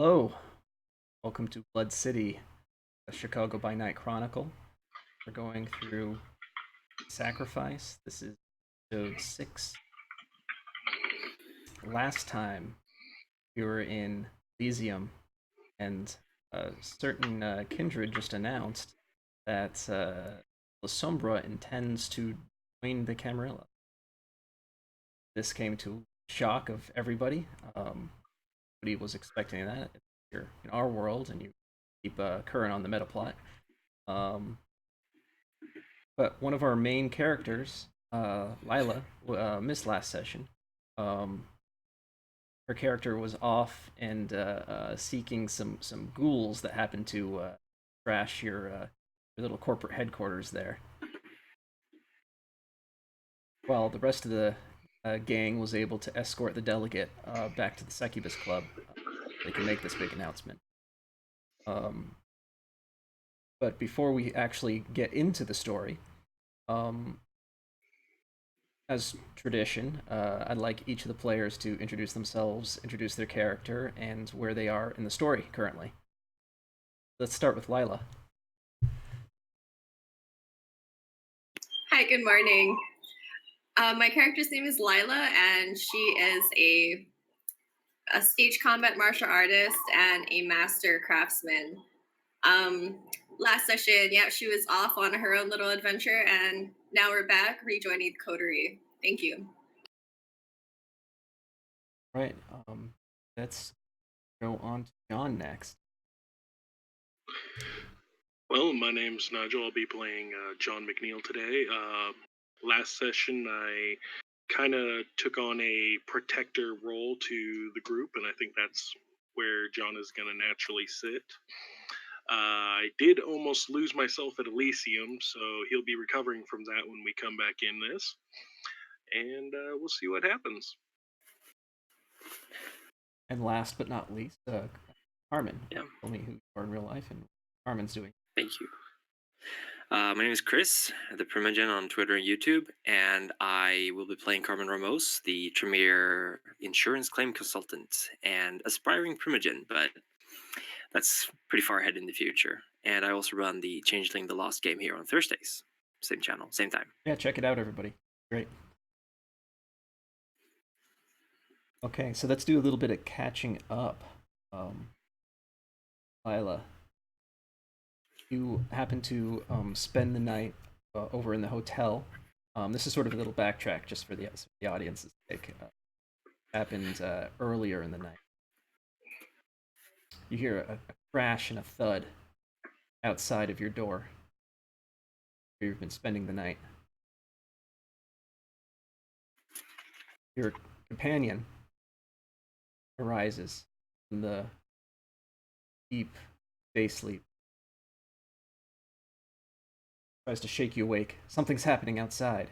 Hello, welcome to Blood City, a Chicago by Night Chronicle. We're going through Sacrifice. This is episode 6. Last time we were in Elysium, and a certain kindred just announced that La Sombra intends to join the Camarilla. This came to shock of everybody. Nobody was expecting that. You're in our world, and you keep current on the meta plot. Um, but one of our main characters, Lila, missed last session. Um, Her character was off and seeking some ghouls that happened to crash your little corporate headquarters there. While the rest of the gang was able to escort the delegate back to the Succubus Club, they can make this big announcement. Um, but before we actually get into the story, um, as tradition, I'd like each of the players to introduce themselves, introduce their character, and where they are in the story currently. Let's start with Lila. Hi, good morning. My character's name is Lila, and she is a stage combat martial artist and a master craftsman. Last session, yeah, she was off on her own little adventure, and now we're back rejoining the coterie. Thank you. Right. Let's go on to John next. Well, my name's Nigel. I'll be playing John McNeil today. Last session, I kind of took on a protector role to the group, and I think that's where John is going to naturally sit. I did almost lose myself at Elysium, so he'll be recovering from that when we come back in this. And we'll see what happens. And last but not least, Carmen. Yeah. Tell me who you are in real life and what Carmen's doing. Thank you. My name is Chris, the Primogen on Twitter and YouTube, and I will be playing Carmen Ramos, the Tremere insurance claim consultant and aspiring Primogen, but that's pretty far ahead in the future. And I also run the Changeling the Lost game here on Thursdays. Same channel, same time. Yeah, check it out, everybody. Great. Okay, so let's do a little bit of catching up. Lila, you happen to spend the night over in the hotel. This is sort of a little backtrack just for the audience's sake. Happened earlier in the night. You hear a crash and a thud outside of your door where you've been spending the night. Your companion arises from the deep day sleep. Tries to shake you awake. Something's happening outside.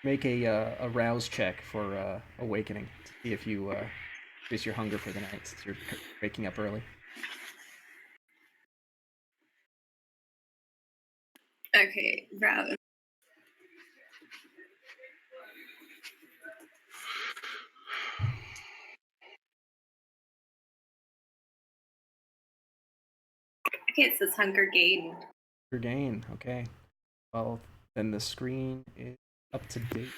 Make a rouse check for awakening to see if you increase your hunger for the night since you're waking up early. Okay, rouse. Okay, it says hunger gain. Hunger gain, okay. Well, then the screen is up to date.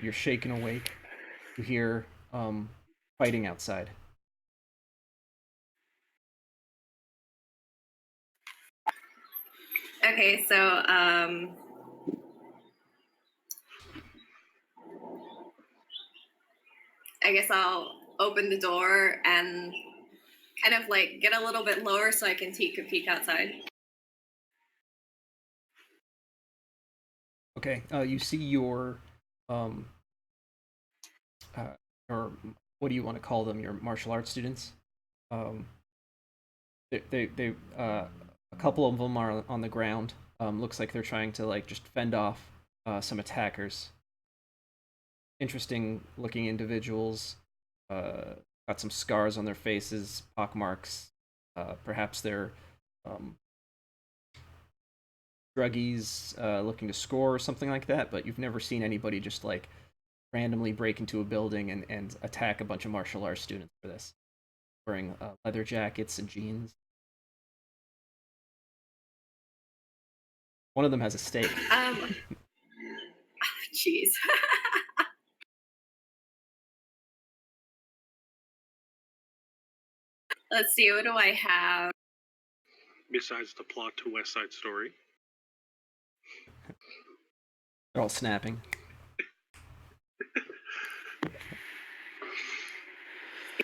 You're shaken awake. You hear fighting outside. Okay, so I guess I'll open the door and kind of like get a little bit lower so I can take a peek outside. Okay, you see your or what do you want to call them? Your martial arts students. They a couple of them are on the ground. Looks like they're trying to like just fend off some attackers. Interesting looking individuals. Got some scars on their faces, pockmarks. Perhaps they're druggies looking to score or something like that, but you've never seen anybody just like randomly break into a building and attack a bunch of martial arts students for this, wearing leather jackets and jeans. One of them has a stake. Jeez. Let's see, what do I have? Besides the plot to West Side Story. They're all snapping.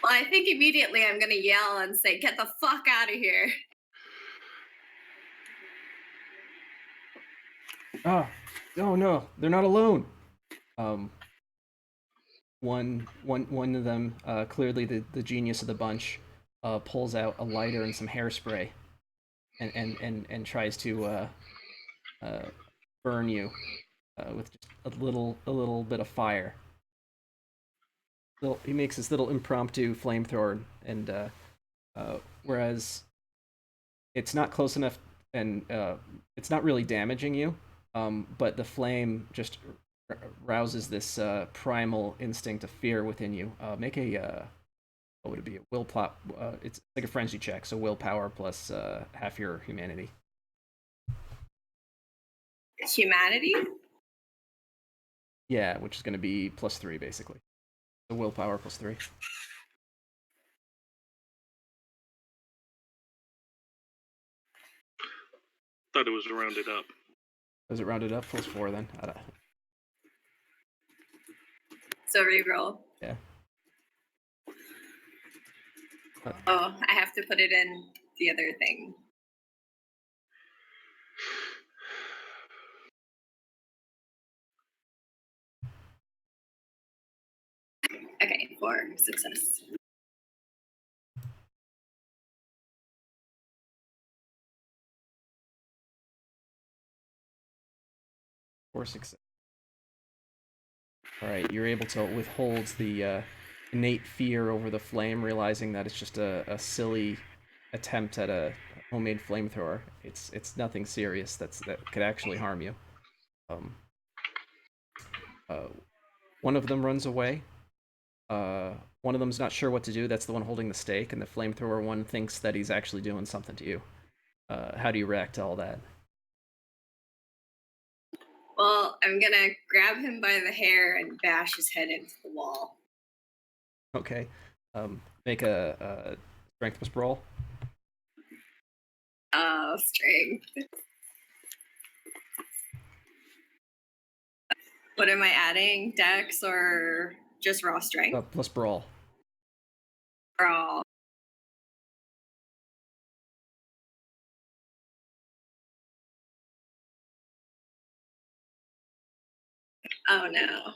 Well, I think immediately I'm going to yell and say, "Get the fuck out of here." Oh no, they're not alone. One of them, clearly the genius of the bunch, pulls out a lighter and some hairspray, and tries to burn you with just a little bit of fire. He makes this little impromptu flamethrower, and whereas it's not close enough and it's not really damaging you, but the flame just rouses this primal instinct of fear within you. Make a what would it be? A willpower. It's like a frenzy check, so willpower plus half your humanity. Humanity? Yeah, which is going to be +3 basically. So willpower +3. Thought it was rounded up. Was it rounded up? +4 then. I don't... So reroll. Yeah. Oh, I have to put it in the other thing. Okay, 4 success. Four success. All right, you're able to withhold the innate fear over the flame, realizing that it's just a silly attempt at a homemade flamethrower. It's nothing serious that could actually harm you. One of them runs away. One of them's not sure what to do. That's the one holding the stake, and the flamethrower one thinks that he's actually doing something to you. How do you react to all that? Well, I'm gonna grab him by the hair and bash his head into the wall. Okay. Make a strength plus brawl. Strength. What am I adding? Dex or just raw strength? Plus brawl. Brawl. Oh no.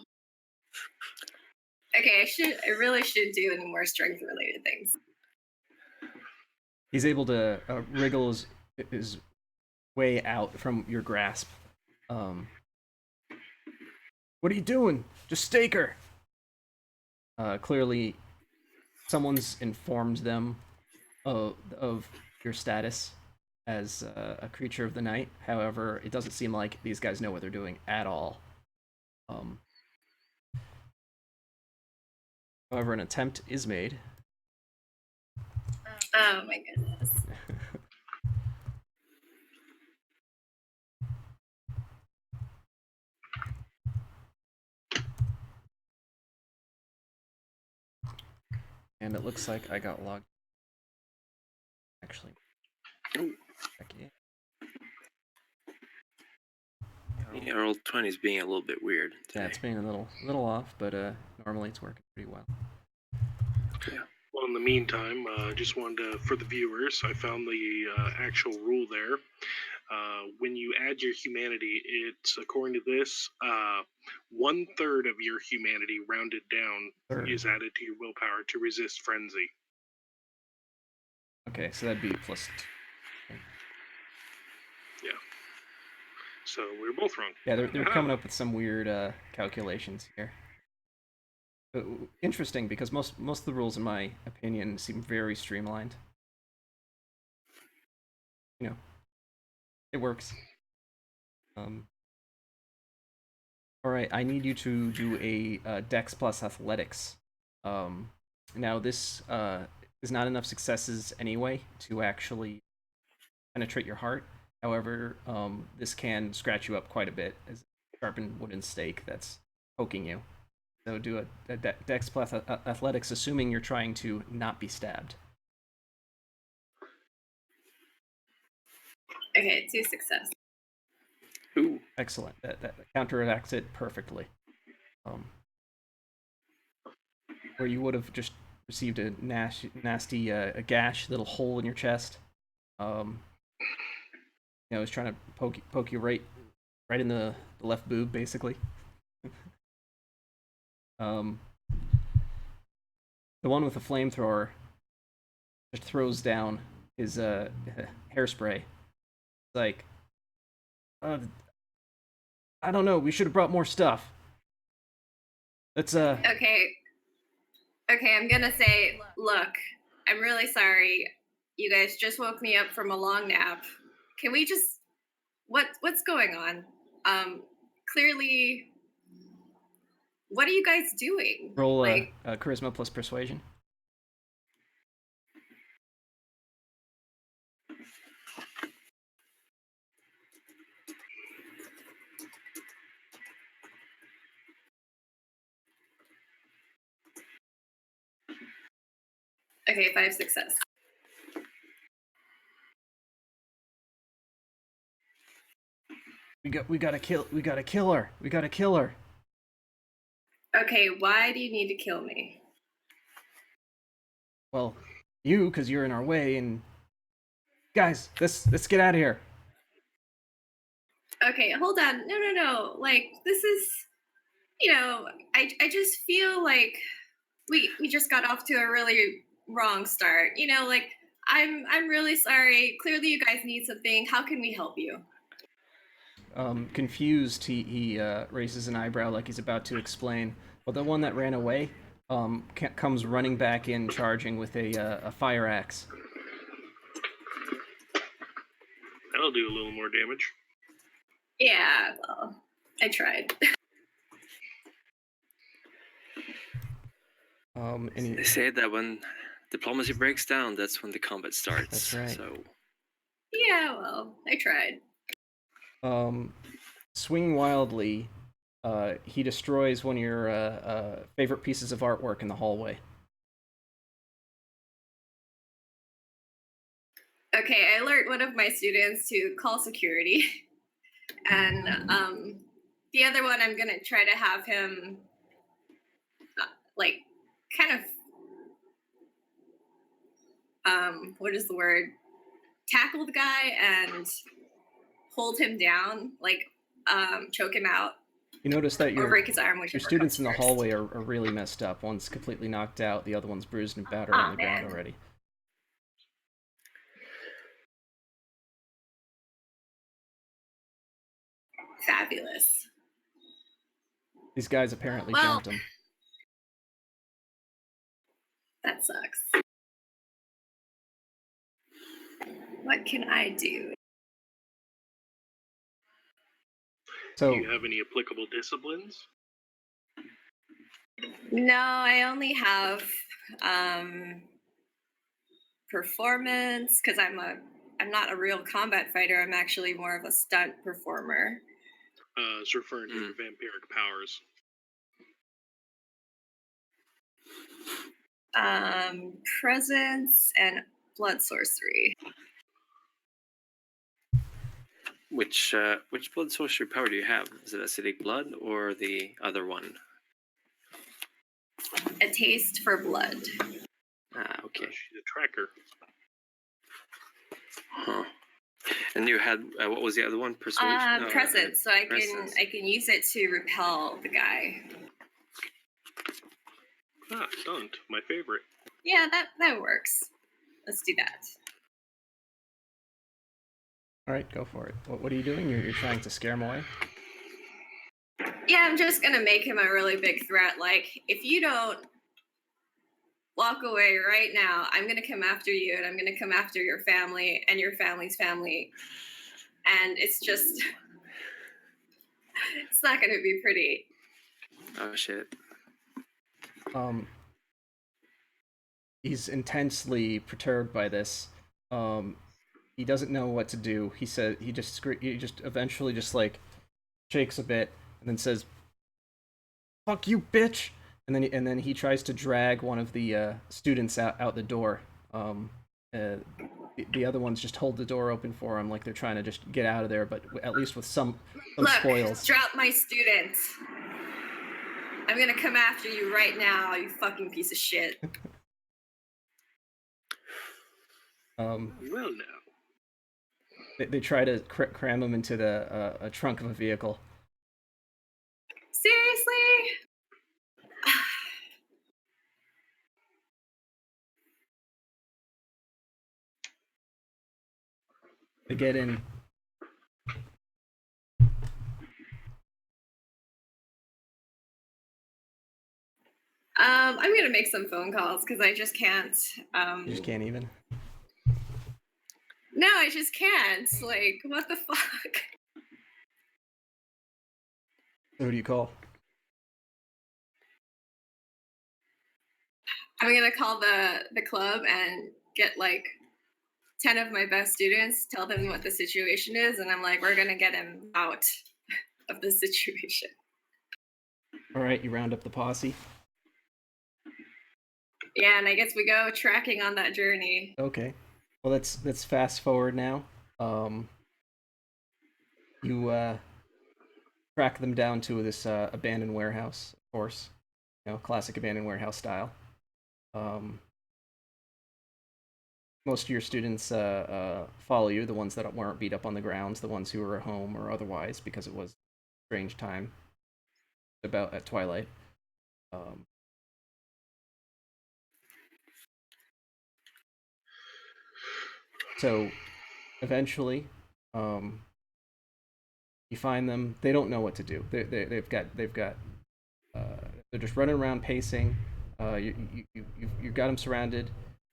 Okay, I really should do any more strength related things. He's able to wriggle his way out from your grasp. What are you doing? Just stake her! Clearly, someone's informed them of your status as a creature of the night. However, it doesn't seem like these guys know what they're doing at all. However, an attempt is made. Oh my goodness. And it looks like I got logged. Actually. Okay. Yeah, roll 20 is being a little bit weird today. Yeah, it's being a little off, but normally it's working pretty well. Yeah. Well, in the meantime, just wanted to, for the viewers, I found the actual rule there. When you add your humanity, it's, according to this, 1/3 of your humanity, rounded down, is added to your willpower to resist frenzy. Okay, so that'd be +2. Yeah. So we're both wrong. Yeah, they're coming up with some weird calculations here. Interesting, because most of the rules, in my opinion, seem very streamlined. You know, it works. All right, I need you to do a Dex plus Athletics. Now this is not enough successes anyway to actually penetrate your heart. However, this can scratch you up quite a bit as a sharpened wooden stake that's poking you. So do a Dex plus Athletics, assuming you're trying to not be stabbed. Okay, 2 success. Ooh. Excellent. That counteracts it perfectly. Where you would have just received a nasty a gash, little hole in your chest. It's trying to poke you right in the left boob, basically. The one with the flamethrower just throws down his hairspray. It's like, I don't know. We should have brought more stuff. Let's Okay, I'm gonna say, look, I'm really sorry. You guys just woke me up from a long nap. Can we just what's going on? Clearly, what are you guys doing? roll Like, charisma plus persuasion. okay, 5 success. We gotta kill her. Okay, why do you need to kill me? Well, because you're in our way, and guys, let's get out of here. Okay, hold on. No. Like, this is, I just feel like we just got off to a really wrong start. Like, I'm really sorry. Clearly you guys need something. How can we help you? Confused, he raises an eyebrow like he's about to explain. But the one that ran away comes running back in, charging with a fire axe. That'll do a little more damage. Yeah, well, I tried. They say that when diplomacy breaks down, that's when the combat starts. That's right. So Yeah, well, I tried. Swinging wildly, he destroys one of your favorite pieces of artwork in the hallway. Okay, I alert one of my students to call security. And the other one, I'm gonna try to have him kind of what is the word? Tackle the guy and hold him down, choke him out. You notice that or break his arm. Your students in the hallway are really messed up. One's completely knocked out, the other one's bruised and battered on the ground already. Fabulous. These guys apparently jumped him. That sucks. What can I do? So, do you have any applicable disciplines? No, I only have performance, because I'm not a real combat fighter. I'm actually more of a stunt performer. I was referring to your vampiric powers. Presence and blood sorcery. which blood sorcery power do you have? Is it acidic blood or the other one? A taste for blood. Ah, okay. She's a tracker. Huh. And you had what was the other one? Persuasion. Presence. So I presence. can use it to repel the guy. Stunt, my favorite. Yeah, that works. Let's do that. All right, go for it. What are you doing? You're trying to scare him away? Yeah, I'm just gonna make him a really big threat. Like, if you don't walk away right now, I'm gonna come after you, and I'm gonna come after your family and your family's family. And it's just It's not going to be pretty. Oh shit. He's intensely perturbed by this. He doesn't know what to do. He said he just eventually just like shakes a bit and then says, "Fuck you, bitch!" And then he tries to drag one of the students out the door. The other ones just hold the door open for him, like they're trying to just get out of there, but at least with some Look, spoils. Drop my student. I'm gonna come after you right now, you fucking piece of shit. Well, now. They try to cram him into the a trunk of a vehicle. Seriously? They get in. I'm gonna make some phone calls because I just can't. You just can't even. No, I just can't. Like, what the fuck? Who do you call? I'm gonna call the club and get like 10 of my best students, tell them what the situation is, and I'm like, we're gonna get him out of the situation. All right, you round up the posse. Yeah, and I guess we go tracking on that journey. Okay. Well, let's fast forward now. You track them down to this abandoned warehouse, of course. You know, classic abandoned warehouse style. Most of your students follow you, the ones that weren't beat up on the grounds, the ones who were at home or otherwise, because it was a strange time about at twilight. So eventually, you find them. They don't know what to do. They've got they're just running around pacing. You got them surrounded.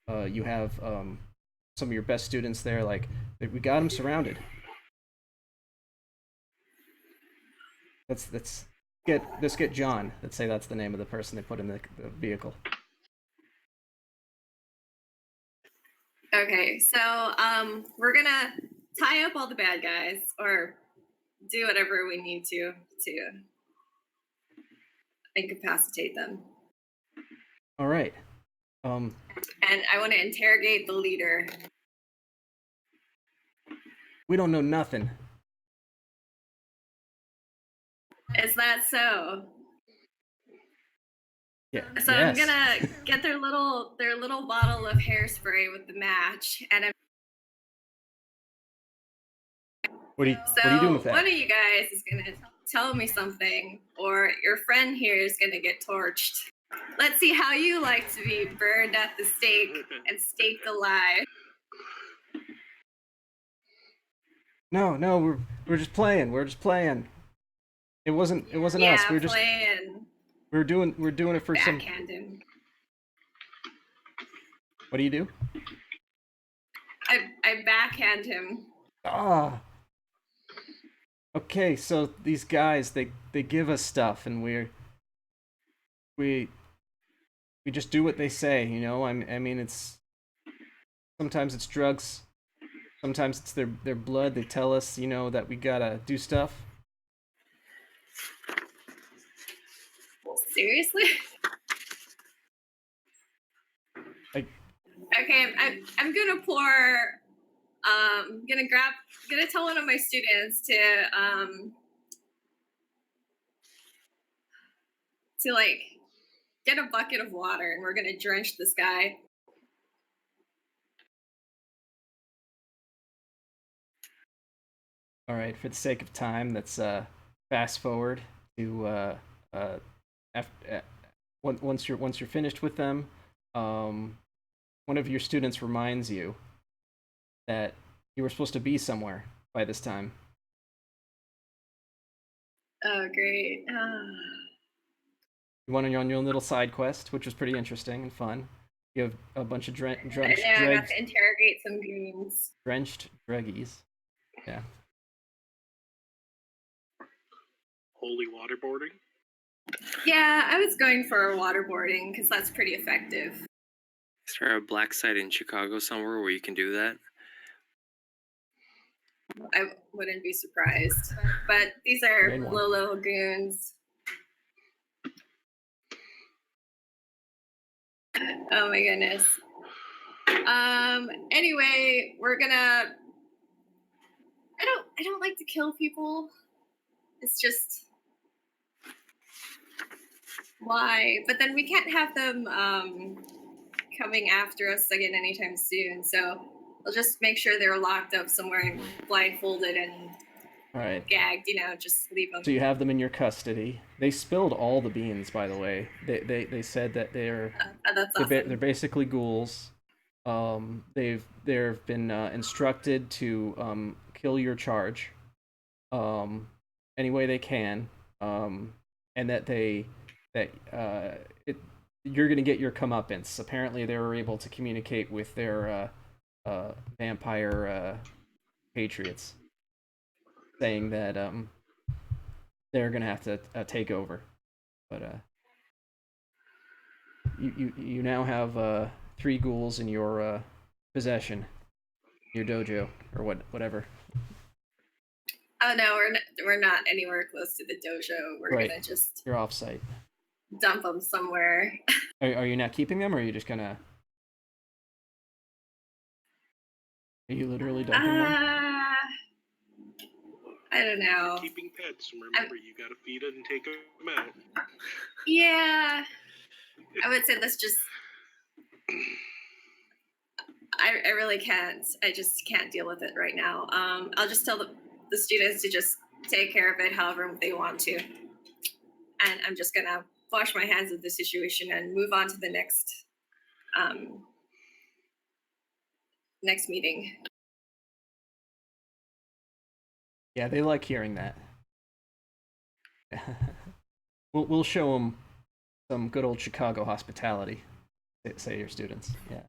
You have some of your best students there. Like we got them surrounded. Let's get John. Let's say that's the name of the person they put in the vehicle. Okay, so we're gonna tie up all the bad guys or do whatever we need to incapacitate them. All right. And I want to interrogate the leader. We don't know nothing. Is that so? Yeah. So yes. I'm gonna get their little bottle of hairspray with the match, and What are you doing with that? one of you guys is gonna tell me something, or your friend here is gonna get torched. Let's see how you like to be burned at the stake and staked alive. No, we're just playing. We're just playing. It wasn't us. We were just playing. We're doing it for Backhand him. What do you do? I backhand him. Ah. Okay, so these guys they give us stuff and we just do what they say, you know? I mean it's sometimes it's drugs, sometimes it's their blood. They tell us, you know, that we gotta do stuff. Seriously? Okay, I'm gonna pour. Gonna tell one of my students to like get a bucket of water, and we're gonna drench this guy. All right, for the sake of time, let's fast forward to once you're finished with them. One of your students reminds you that you were supposed to be somewhere by this time. Oh, great. You went on your own little side quest, which was pretty interesting and fun. You have a bunch of drenched I got to interrogate some goons. Drenched druggies. Yeah. holy waterboarding? Yeah, I was going for waterboarding because that's pretty effective. Is there a black site in Chicago somewhere where you can do that? I wouldn't be surprised. But these are Main one. little lagoons. Oh my goodness. Anyway, we're gonna I don't like to kill people. It's just why? But then we can't have them coming after us again anytime soon. So I'll just make sure they're locked up somewhere and blindfolded and All right. gagged. Just leave them. So you have them in your custody. They spilled all the beans, by the way. They said that That's awesome. they're basically ghouls. They've been instructed to kill your charge, any way they can, and that you're gonna get your comeuppance. Apparently, they were able to communicate with their vampire patriots, saying that they're gonna have to take over. But you now have 3 ghouls in your possession, your dojo or whatever. Oh no, we're not anywhere close to the dojo. We're Right. gonna just You're off site. dump them somewhere. Are you not keeping them, or are you just gonna? Are you literally dumping them? I don't know. Keeping pets, remember, you gotta feed it and take them out. Yeah, I would say let's just. I really can't. I just can't deal with it right now. I'll just tell the students to just take care of it however they want to, and I'm just gonna wash my hands of the situation and move on to the next meeting. Yeah, they like hearing that. We'll show them some good old Chicago hospitality. Say your students. Yeah.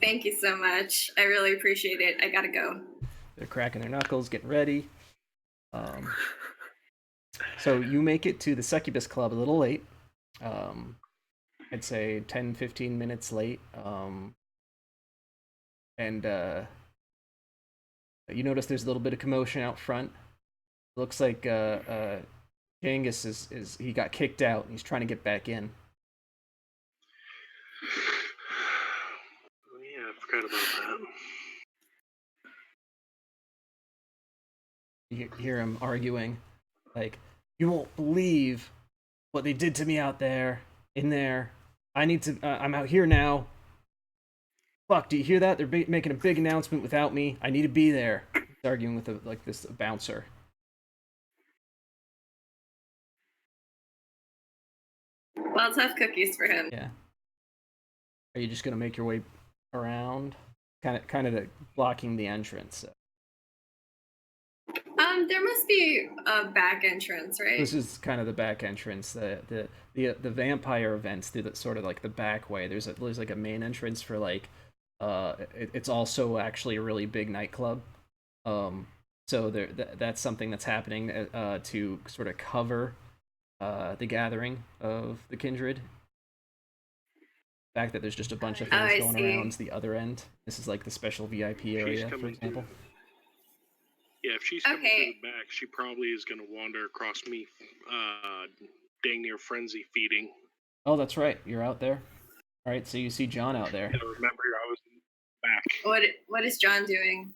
Thank you so much. I really appreciate it. I gotta go. They're cracking their knuckles, getting ready. So you make it to the Succubus Club a little late. I'd say 10-15 minutes late. And you notice there's a little bit of commotion out front. Looks like Genghis is he got kicked out and he's trying to get back in. Oh yeah, I forgot about that. You hear him arguing, like, "You won't believe what they did to me out there, in there. I need to. I'm out here now. Fuck, do you hear that? They're making a big announcement without me. I need to be there." He's arguing with this bouncer. Well, tough cookies for him. Yeah. Are you just gonna make your way around, kind of blocking the entrance? There must be a back entrance, right? This is kind of the back entrance. The vampire events through the sort of like the back way. There's like a main entrance for like it's also actually a really big nightclub. So that's something that's happening to sort of cover the gathering of the kindred. The fact that there's just a bunch of things going around the other end. This is like the special VIP area, for example. Yeah, if she's coming to the back, she probably is going to wander across me, dang near frenzy feeding. Oh, that's right. You're out there. All right, so you see John out there. Yeah, remember, I was back. What is John doing?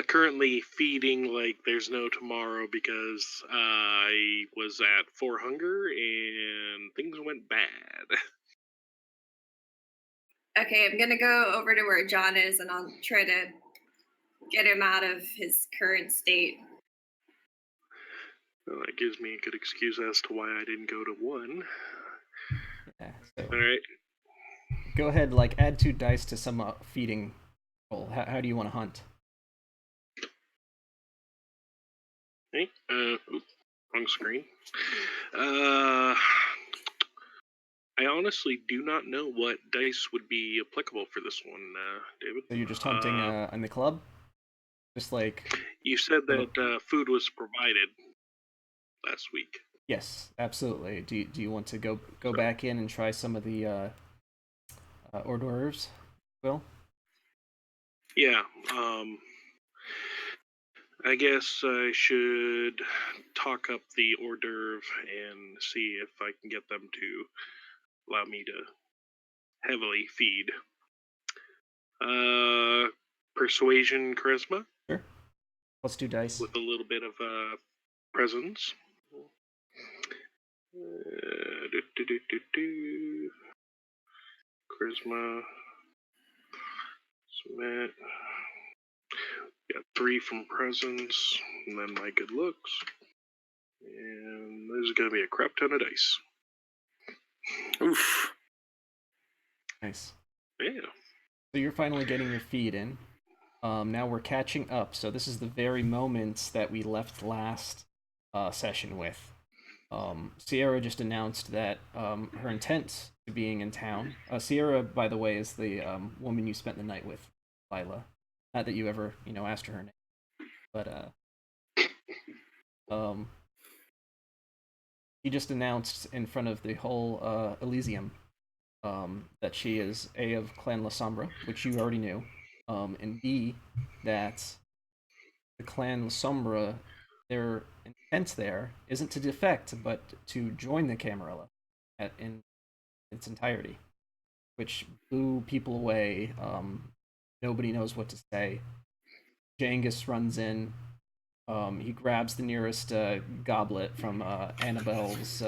Currently feeding like there's no tomorrow because I was at 4 hunger and things went bad. Okay, I'm gonna go over to where John is and I'll try to get him out of his current state. Well, that gives me a good excuse as to why I didn't go to 1. Yeah, so all right. Go ahead, like add 2 dice to some feeding roll. How do you want to hunt? Hey, wrong screen. I honestly do not know what dice would be applicable for this one, David. So you're just hunting in the club? Just like You said that food was provided last week. yes, absolutely. Do you want to go So, back in and try some of the hors d'oeuvres, Will? yeah. I guess I should talk up the hors d'oeuvre and see if I can get them to allow me to heavily feed. Persuasion, charisma, Sure. Let's do dice. with a little bit of presence. Charisma. Submit. Got 3 from presence, and then my good looks. And there's gonna be a crap ton of dice. Oof. Nice. Yeah. So you're finally getting your feed in. Now we're catching up. So this is the very moment that we left last session with. Sierra just announced that her intent to being in town. Sierra, by the way, is the woman you spent the night with, Lila. Not that you ever, asked her name, but um, he just announced in front of the whole Elysium that she is A, of Clan La Sombra, which you already knew, and B, that the Clan La Sombra, their intent there isn't to defect, but to join the Camarilla in its entirety, which blew people away. Nobody knows what to say. Jangus runs in. He grabs the nearest goblet from Annabelle's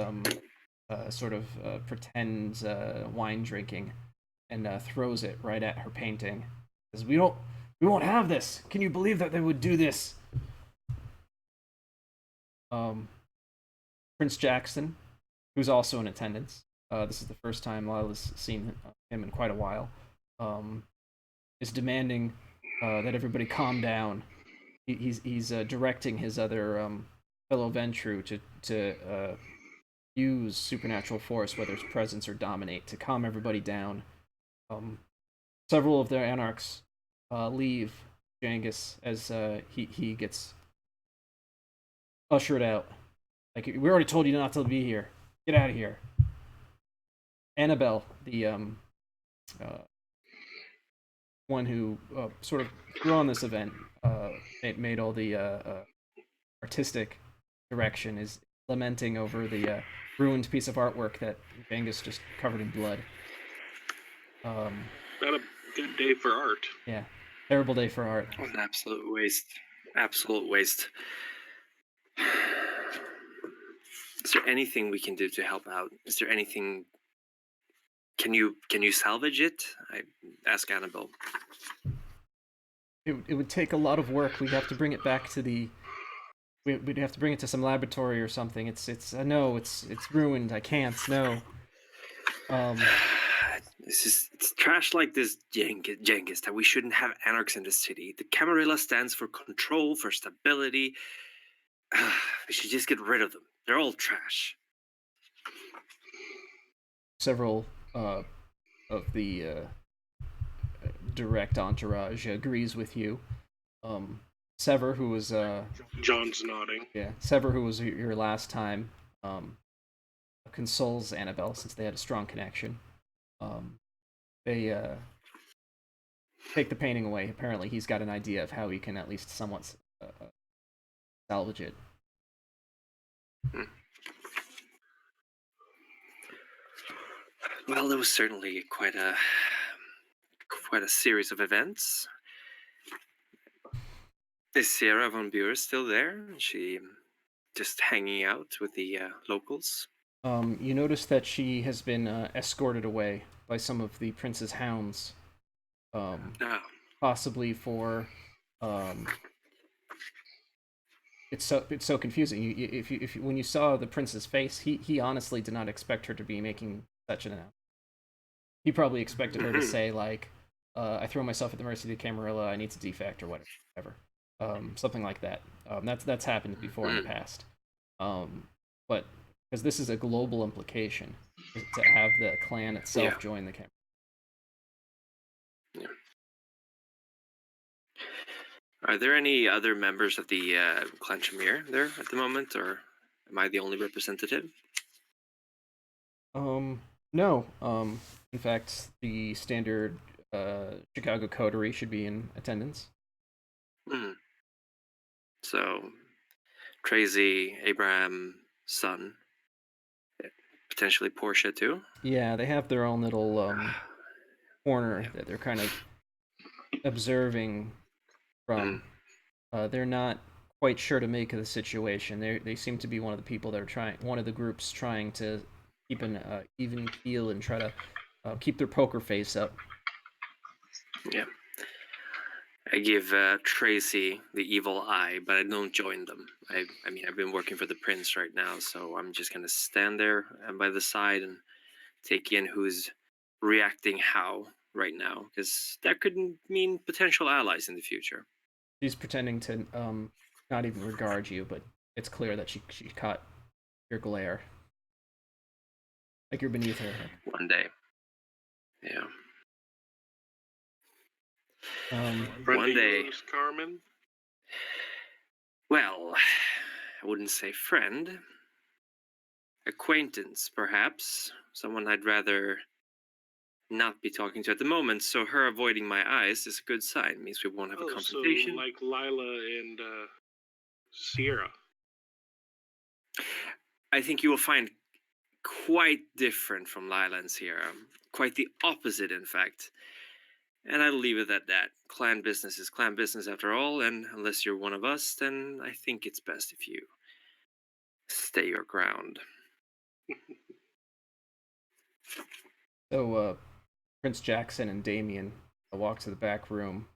sort of pretend wine drinking and throws it right at her painting. Says, we won't have this. Can you believe that they would do this? Prince Jackson, who's also in attendance. This is the first time Lila's seen him in quite a while. Is demanding that everybody calm down. He's directing his other fellow Ventru to use supernatural force, whether it's presence or dominate, to calm everybody down. Several of their anarchs leave Jangus as he gets ushered out. Like, we already told you not to be here. Get out of here. Annabelle, the one who sort of threw on this event, made all the artistic direction, is lamenting over the ruined piece of artwork that Jangus just covered in blood. Not a good day for art. Yeah, terrible day for art. What an absolute waste. Absolute waste. Is there anything we can do to help out? Is there anything? Can you salvage it? I ask Annabelle. It would take a lot of work. We'd have to bring it back to the. We'd have to bring it to some laboratory or something. It's I know it's ruined. I can't. No. It's trash like this, Genghis, that we shouldn't have anarchs in the city. The Camarilla stands for control, for stability. We should just get rid of them. They're all trash. Several of the direct entourage agrees with you. Sever, who was John's nodding. Yeah, Sever, who was your last time, consoles Annabelle since they had a strong connection. They take the painting away. Apparently, he's got an idea of how he can at least somewhat salvage it. Well, there was certainly quite a series of events. Is Sarah von Buren still there? Is she just hanging out with the locals? You notice that she has been escorted away by some of the prince's hounds. Possibly for it's so confusing. If when you saw the prince's face, he honestly did not expect her to be making such an announcement. He probably expected her to say like, "I throw myself at the mercy of the Camarilla. I need to defect or whatever." Something like that. That's happened before in the past. But because this is a global implication, to have the clan itself join the Camarilla. Yeah. Are there any other members of the clan Tremere there at the moment, or am I the only representative? No. In fact, the standard Chicago coterie should be in attendance. Hmm. So, Crazy, Abraham, son, potentially Portia too. Yeah, they have their own little corner that they're kind of observing from. They're not quite sure to make of the situation. They seem to be one of the people that are one of the groups trying to keep an even keel and try to keep their poker face up. Yeah. I give Tracy the evil eye, but I don't join them. I mean, I've been working for the prince right now, so I'm just gonna stand there by the side and take in who's reacting how right now, because that could mean potential allies in the future. She's pretending to not even regard you, but it's clear that she caught your glare, like you're beneath her. One day. Yeah. Friend One day. Carmen. Well, I wouldn't say friend. Acquaintance, perhaps. Someone I'd rather not be talking to at the moment, so her avoiding my eyes is a good sign. It means we won't have a confrontation. So like Lila and Sierra. I think you will find quite different from Lila and Sierra. Quite the opposite, in fact. And I'll leave it at that. Clan business is clan business after all, and unless you're one of us, then I think it's best if you stay your ground. So Prince Jackson and Damien walk to the back room.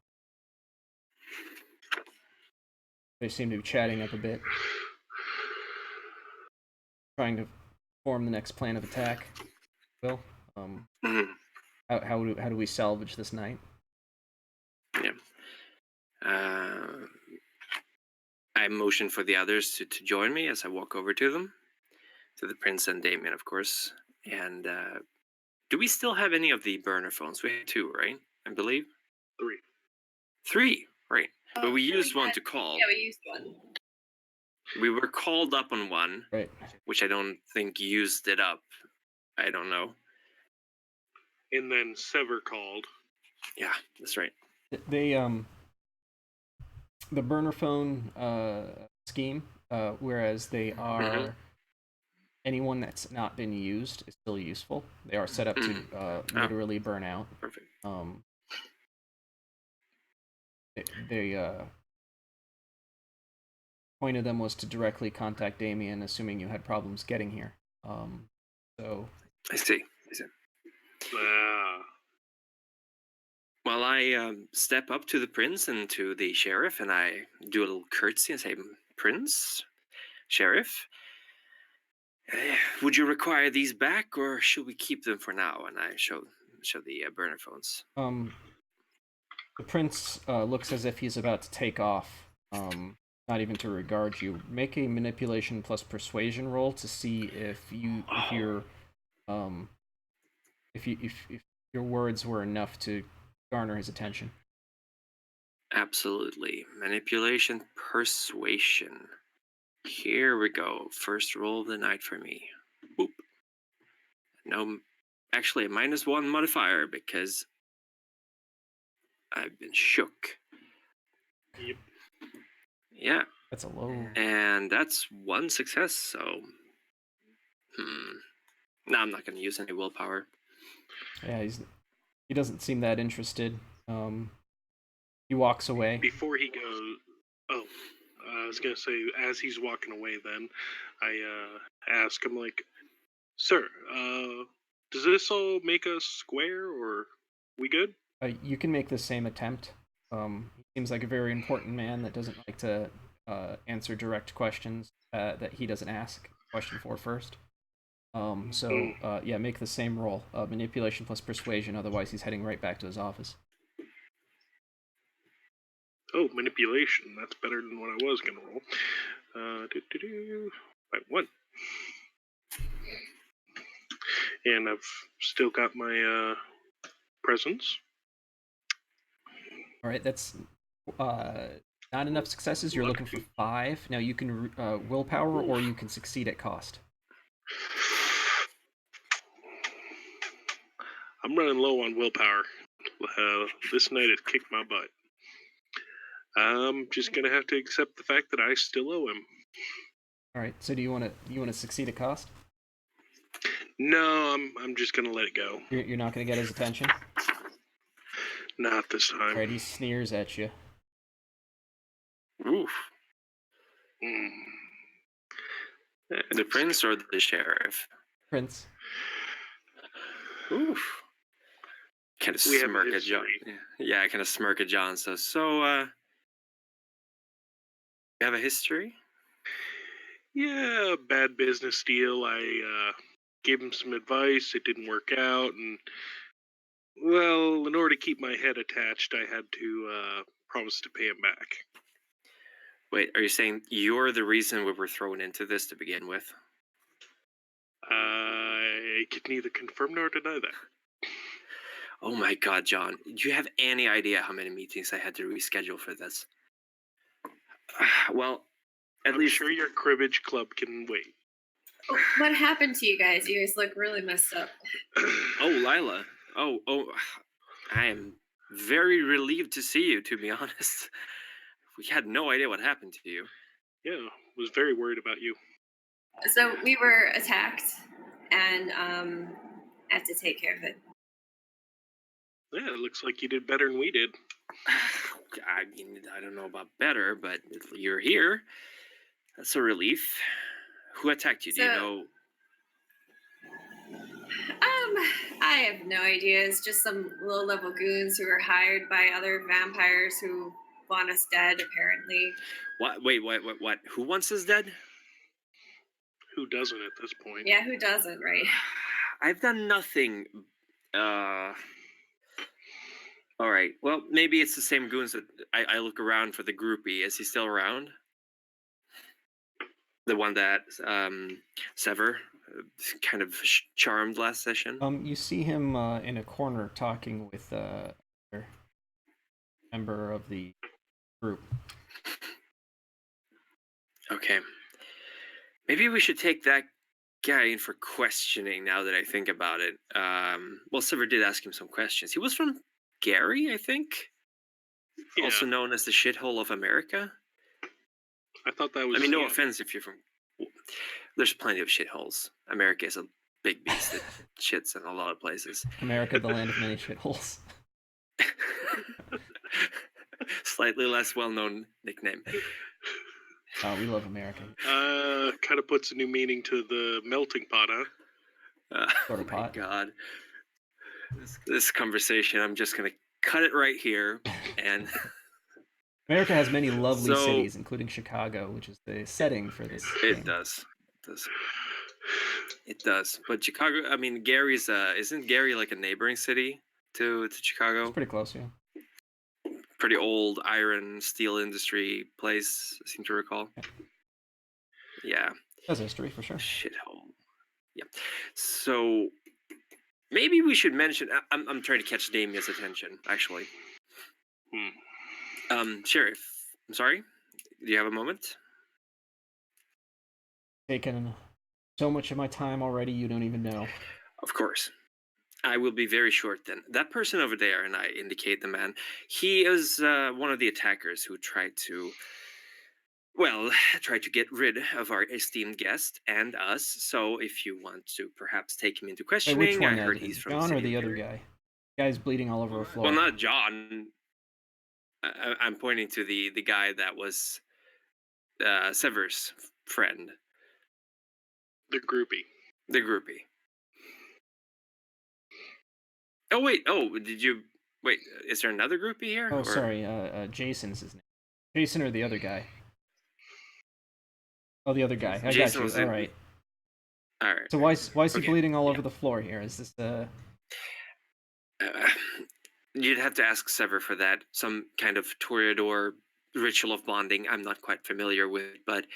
They seem to be chatting up a bit, trying to form the next plan of attack. Will, how do we salvage this night? Yeah. I motion for the others to join me as I walk over to them, to the prince and Damien, of course. And do we still have any of the burner phones? We have 2, right? I believe 3. 3, right? But we used one to call. Yeah, we used one. We were called up on one, right? Which I don't think used it up. I don't know. And then Sever called. Yeah, that's right. They the burner phone scheme, whereas they are anyone that's not been used is still useful. They are set up to literally burn out. Perfect. They point of them was to directly contact Damien, assuming you had problems getting here. So I see. Well, I step up to the prince and to the sheriff, and I do a little curtsy and say, "Prince, sheriff, would you require these back, or should we keep them for now?" And I show the burner phones. The prince looks as if he's about to take off. Not even to regard you. Make a manipulation plus persuasion roll to see if your words were enough to garner his attention. Absolutely. Manipulation, persuasion. Here we go. First roll of the night for me. Boop. No, actually a -1 modifier because I've been shook. Yep. Yeah. That's a low. And that's 1 success, so... No, I'm not going to use any willpower. Yeah, he doesn't seem that interested. He walks away. Before he goes... Oh, I was going to say, as he's walking away then, I ask him, like, "Sir, does this all make us square, or we good?" You can make the same attempt. He seems like a very important man that doesn't like to answer direct questions that he doesn't ask a question for first. Yeah, make the same roll. Manipulation plus persuasion, otherwise he's heading right back to his office. Oh, manipulation. That's better than what I was going to roll. By 1. And I've still got my presence. All right, that's Not enough successes. You're looking for 5. Now you can willpower, or you can succeed at cost. I'm running low on willpower. This night has kicked my butt. I'm just gonna have to accept the fact that I still owe him. All right. So do you want to succeed at cost? No, I'm just gonna let it go. You're not going to get his attention. Not this time. All right. He sneers at you. Oof. Mm. The prince or the sheriff? Prince. Oof. Kind of smirk at John. Yeah, I kind of smirk at John. So, you have a history? Yeah, bad business deal. I gave him some advice. It didn't work out, and well, in order to keep my head attached, I had to promise to pay him back. Wait, are you saying you're the reason we were thrown into this to begin with? I can neither confirm nor deny that. Oh my God, John! Do you have any idea how many meetings I had to reschedule for this? Well, I'm sure your cribbage club can wait. What happened to you guys? You guys look really messed up. Oh, Lila. Oh, I am very relieved to see you, to be honest. We had no idea what happened to you. Yeah, was very worried about you. So we were attacked, and had to take care of it. Yeah, it looks like you did better than we did. I mean, I don't know about better, but you're here. That's a relief. Who attacked you? Do you know? I have no idea. It's just some low-level goons who were hired by other vampires who want us dead, apparently. What? Wait, what? Who wants us dead? Who doesn't at this point? Yeah, who doesn't, right? I've done nothing. All right. Well, maybe it's the same goons that I look around for the groupie. Is he still around? The one that Sever kind of charmed last session. You see him in a corner talking with a member of the group. Okay. Maybe we should take that guy in for questioning. Now that I think about it, well, Sever did ask him some questions. He was from Gary, I think, also known as the shithole of America. I thought that was. I mean, no offense if you're from. There's plenty of shitholes. America is a big beast that shits in a lot of places. America, the land of many shitholes. Slightly less well-known nickname. Oh, we love America. Kind of puts a new meaning to the melting pot, huh? Sort of oh my pot. God. This conversation, I'm just gonna cut it right here. And America has many lovely cities, including Chicago, which is the setting for this. It does. It does. But Chicago, I mean, Gary's isn't Gary like a neighboring city to Chicago? It's pretty close, yeah. Pretty old iron steel industry place, I seem to recall. Yeah. That's history for sure. Shithole. Yeah. So maybe we should mention. I'm trying to catch Damien's attention, actually. Sheriff, I'm sorry. Do you have a moment? Taken so much of my time already, you don't even know. Of course. I will be very short then. That person over there, and I indicate the man, he is one of the attackers who tried to get rid of our esteemed guest and us. So if you want to perhaps take him into questioning, which one, I heard he's from John or the other guy? The guy's bleeding all over the floor. Well, not John. I'm pointing to the guy that was Sever's friend. The groupie. Oh wait! Oh, did you wait? Is there another groupie here? Oh, sorry. Jason's his name. Jason or the other guy? Oh, the other guy. I Jason got you. All right. All right. So why is he bleeding all over the floor here? Is this You'd have to ask Sever for that. Some kind of Toreador ritual of bonding. I'm not quite familiar with, but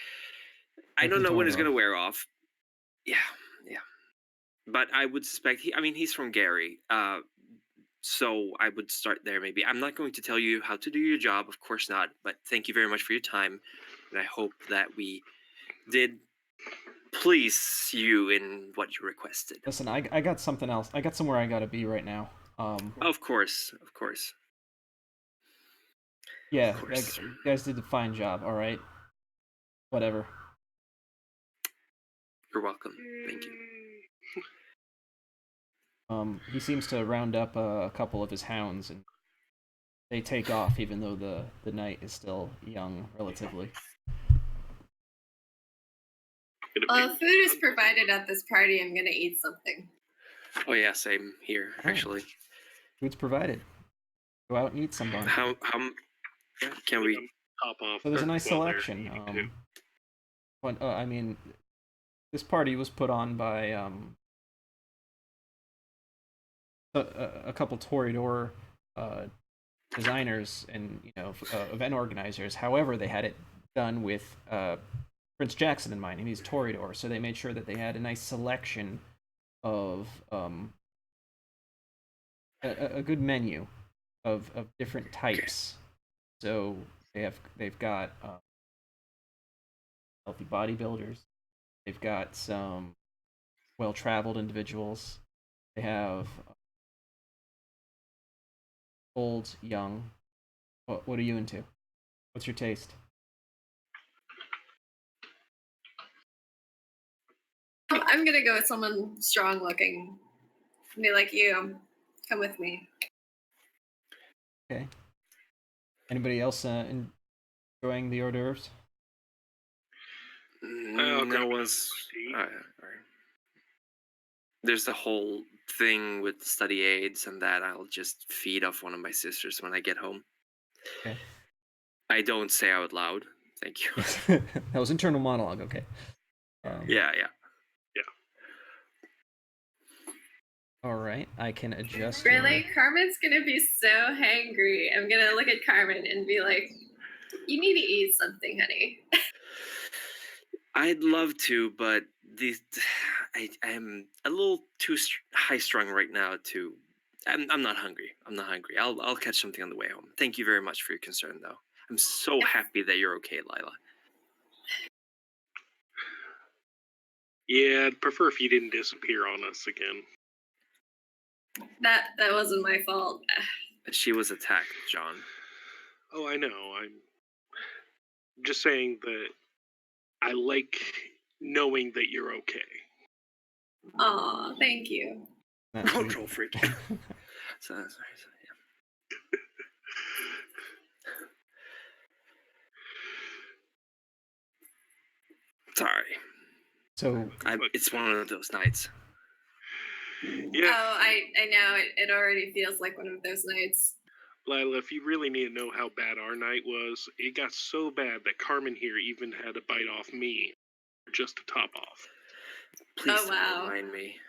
I don't know when it's gonna wear off. Yeah. But I would suspect he's from Gary. So I would start there maybe. I'm not going to tell you how to do your job, of course not, but thank you very much for your time. And I hope that we did please you in what you requested. Listen, I got something else. I got somewhere I gotta be right now. Of course. Yeah, Of course. you guys did a fine job. All right. Whatever. You're welcome. Thank you. He seems to round up a couple of his hounds, and they take off, even though the night is still young, relatively. Food is provided at this party. I'm gonna eat something. Oh yeah, same here actually. Food's provided. Go out and eat some bun. How can we top off? So there's a nice while they're selection. eating, too. But I mean, this party was put on by a couple Toreador designers and event organizers. However, they had it done with Prince Jackson in mind, and he's Toreador, so they made sure that they had a nice selection of a good menu of different types. So they've got healthy bodybuilders. They've got some well-traveled individuals. They have old, young. What are you into? What's your taste? I'm gonna go with someone strong looking. Be like you. Come with me. Okay. Anybody else enjoying the hors d'oeuvres? No one's. All right. There's the whole thing with the study aids and that. I'll just feed off one of my sisters when I get home. Okay. I don't say out loud. Thank you. That was internal monologue. Okay. Yeah. All right, I can adjust. Really? Carmen's gonna be so hangry. I'm gonna look at Carmen and be like, you need to eat something, honey. I'd love to, but I'm a little too high strung right now to. I'm not hungry. I'll catch something on the way home. Thank you very much for your concern, though. I'm so happy that you're okay, Lila. Yeah, I'd prefer if you didn't disappear on us again. That wasn't my fault. She was attacked, John. Oh, I know. I'm just saying that I like knowing that you're okay. Aw, thank you. Control freak. Sorry. Sorry. So it's one of those nights. Yeah. Oh, I know. It already feels like one of those nights. Lila, if you really need to know how bad our night was, it got so bad that Carmen here even had to bite off me just to top off. Please wow. don't remind me.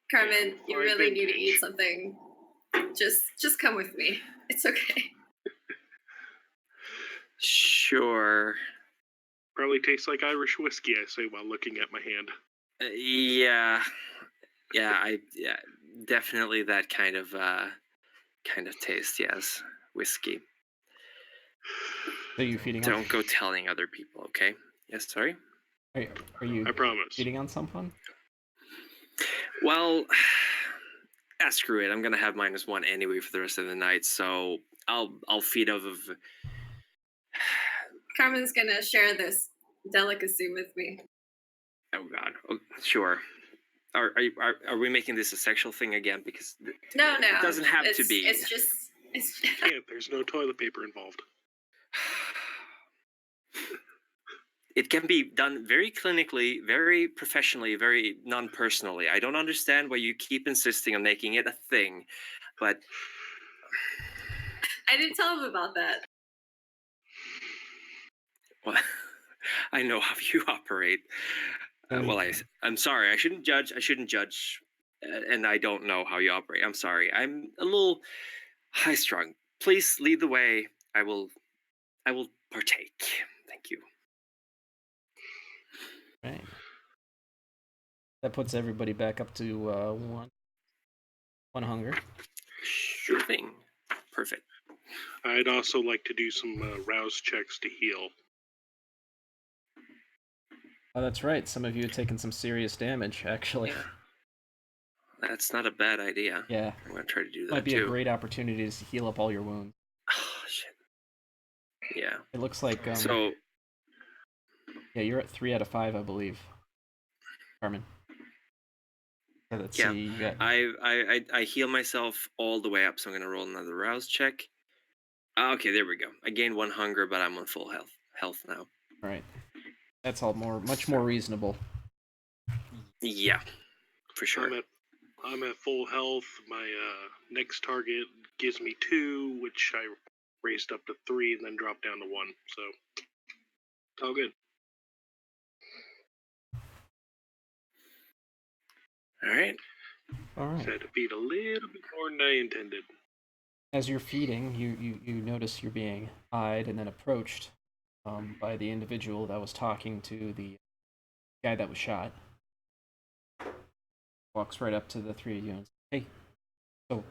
Carmen, you really need to eat something. Just come with me. It's okay. Sure. Probably tastes like Irish whiskey, I say while looking at my hand. Yeah, definitely that kind of taste. Yes, whiskey. Are you feeding? Don't go telling other people, okay? Yes, sorry. Are you? I promise. Feeding on someone? Well, screw it. I'm gonna have -1 anyway for the rest of the night, so I'll feed off of. Carmen's gonna share this delicacy with me. Oh God. Oh, sure. Are we making this a sexual thing again? Because no, it doesn't have to be. It's just. Can't. There's no toilet paper involved. It can be done very clinically, very professionally, very non-personally. I don't understand why you keep insisting on making it a thing, but I didn't tell him about that. Well, I know how you operate. Well, I'm sorry. I shouldn't judge, and I don't know how you operate. I'm sorry. I'm a little high-strung. Please lead the way. I will partake. Thank you. Right. That puts everybody back up to one hunger. Sure thing. Perfect. I'd also like to do some rouse checks to heal. Oh, that's right. Some of you have taken some serious damage, actually. Yeah. That's not a bad idea. Yeah. I'm going to try to do that Might be too. a great opportunity to heal up all your wounds. Oh, shit. Yeah. It looks like So, yeah, you're at 3 out of 5, I believe. Carmen. So let's yeah, see. You got... I heal myself all the way up, so I'm going to roll another rouse check. Okay, there we go. I gained 1 hunger, but I'm on full health now. All right. That's all much more reasonable. Yeah, for sure. I'm at full health. My next target gives me 2, which I raised up to 3 and then dropped down to 1. So it's all good. All right. All right. So I had to feed a little bit more than I intended. As you're feeding, you notice you're being eyed and then approached by the individual that was talking to the guy that was shot. Walks right up to the three of you and says, "Hey, so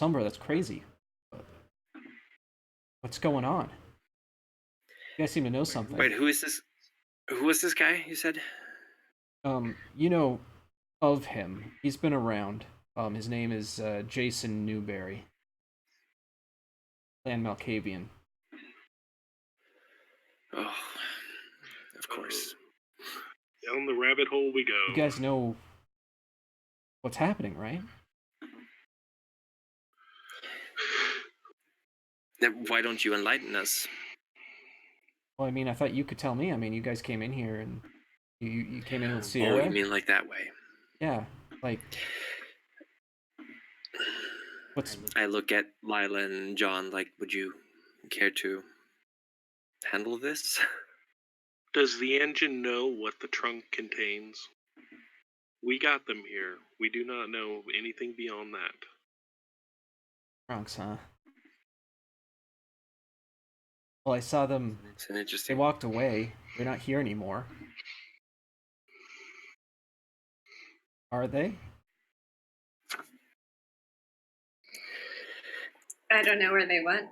Sombra, that's crazy. What's going on? You guys seem to know something." Wait, who is this? Who was this guy you said? You know of him. He's been around. His name is Jason Newberry. Clan Malkavian. Oh, of course. Down the rabbit hole we go. You guys know what's happening, right? Then why don't you enlighten us? Well, I mean, I thought you could tell me. I mean, you guys came in here and you came in with Sierra. Oh, you mean like that way? Yeah, like what's... I look at Lila and John like, would you care to handle this? Does the engine know what the trunk contains? We got them here. We do not know anything beyond that. Trunks, huh? Well, I saw them. It's an interesting. They walked away. They're not here anymore. Are they? I don't know where they went.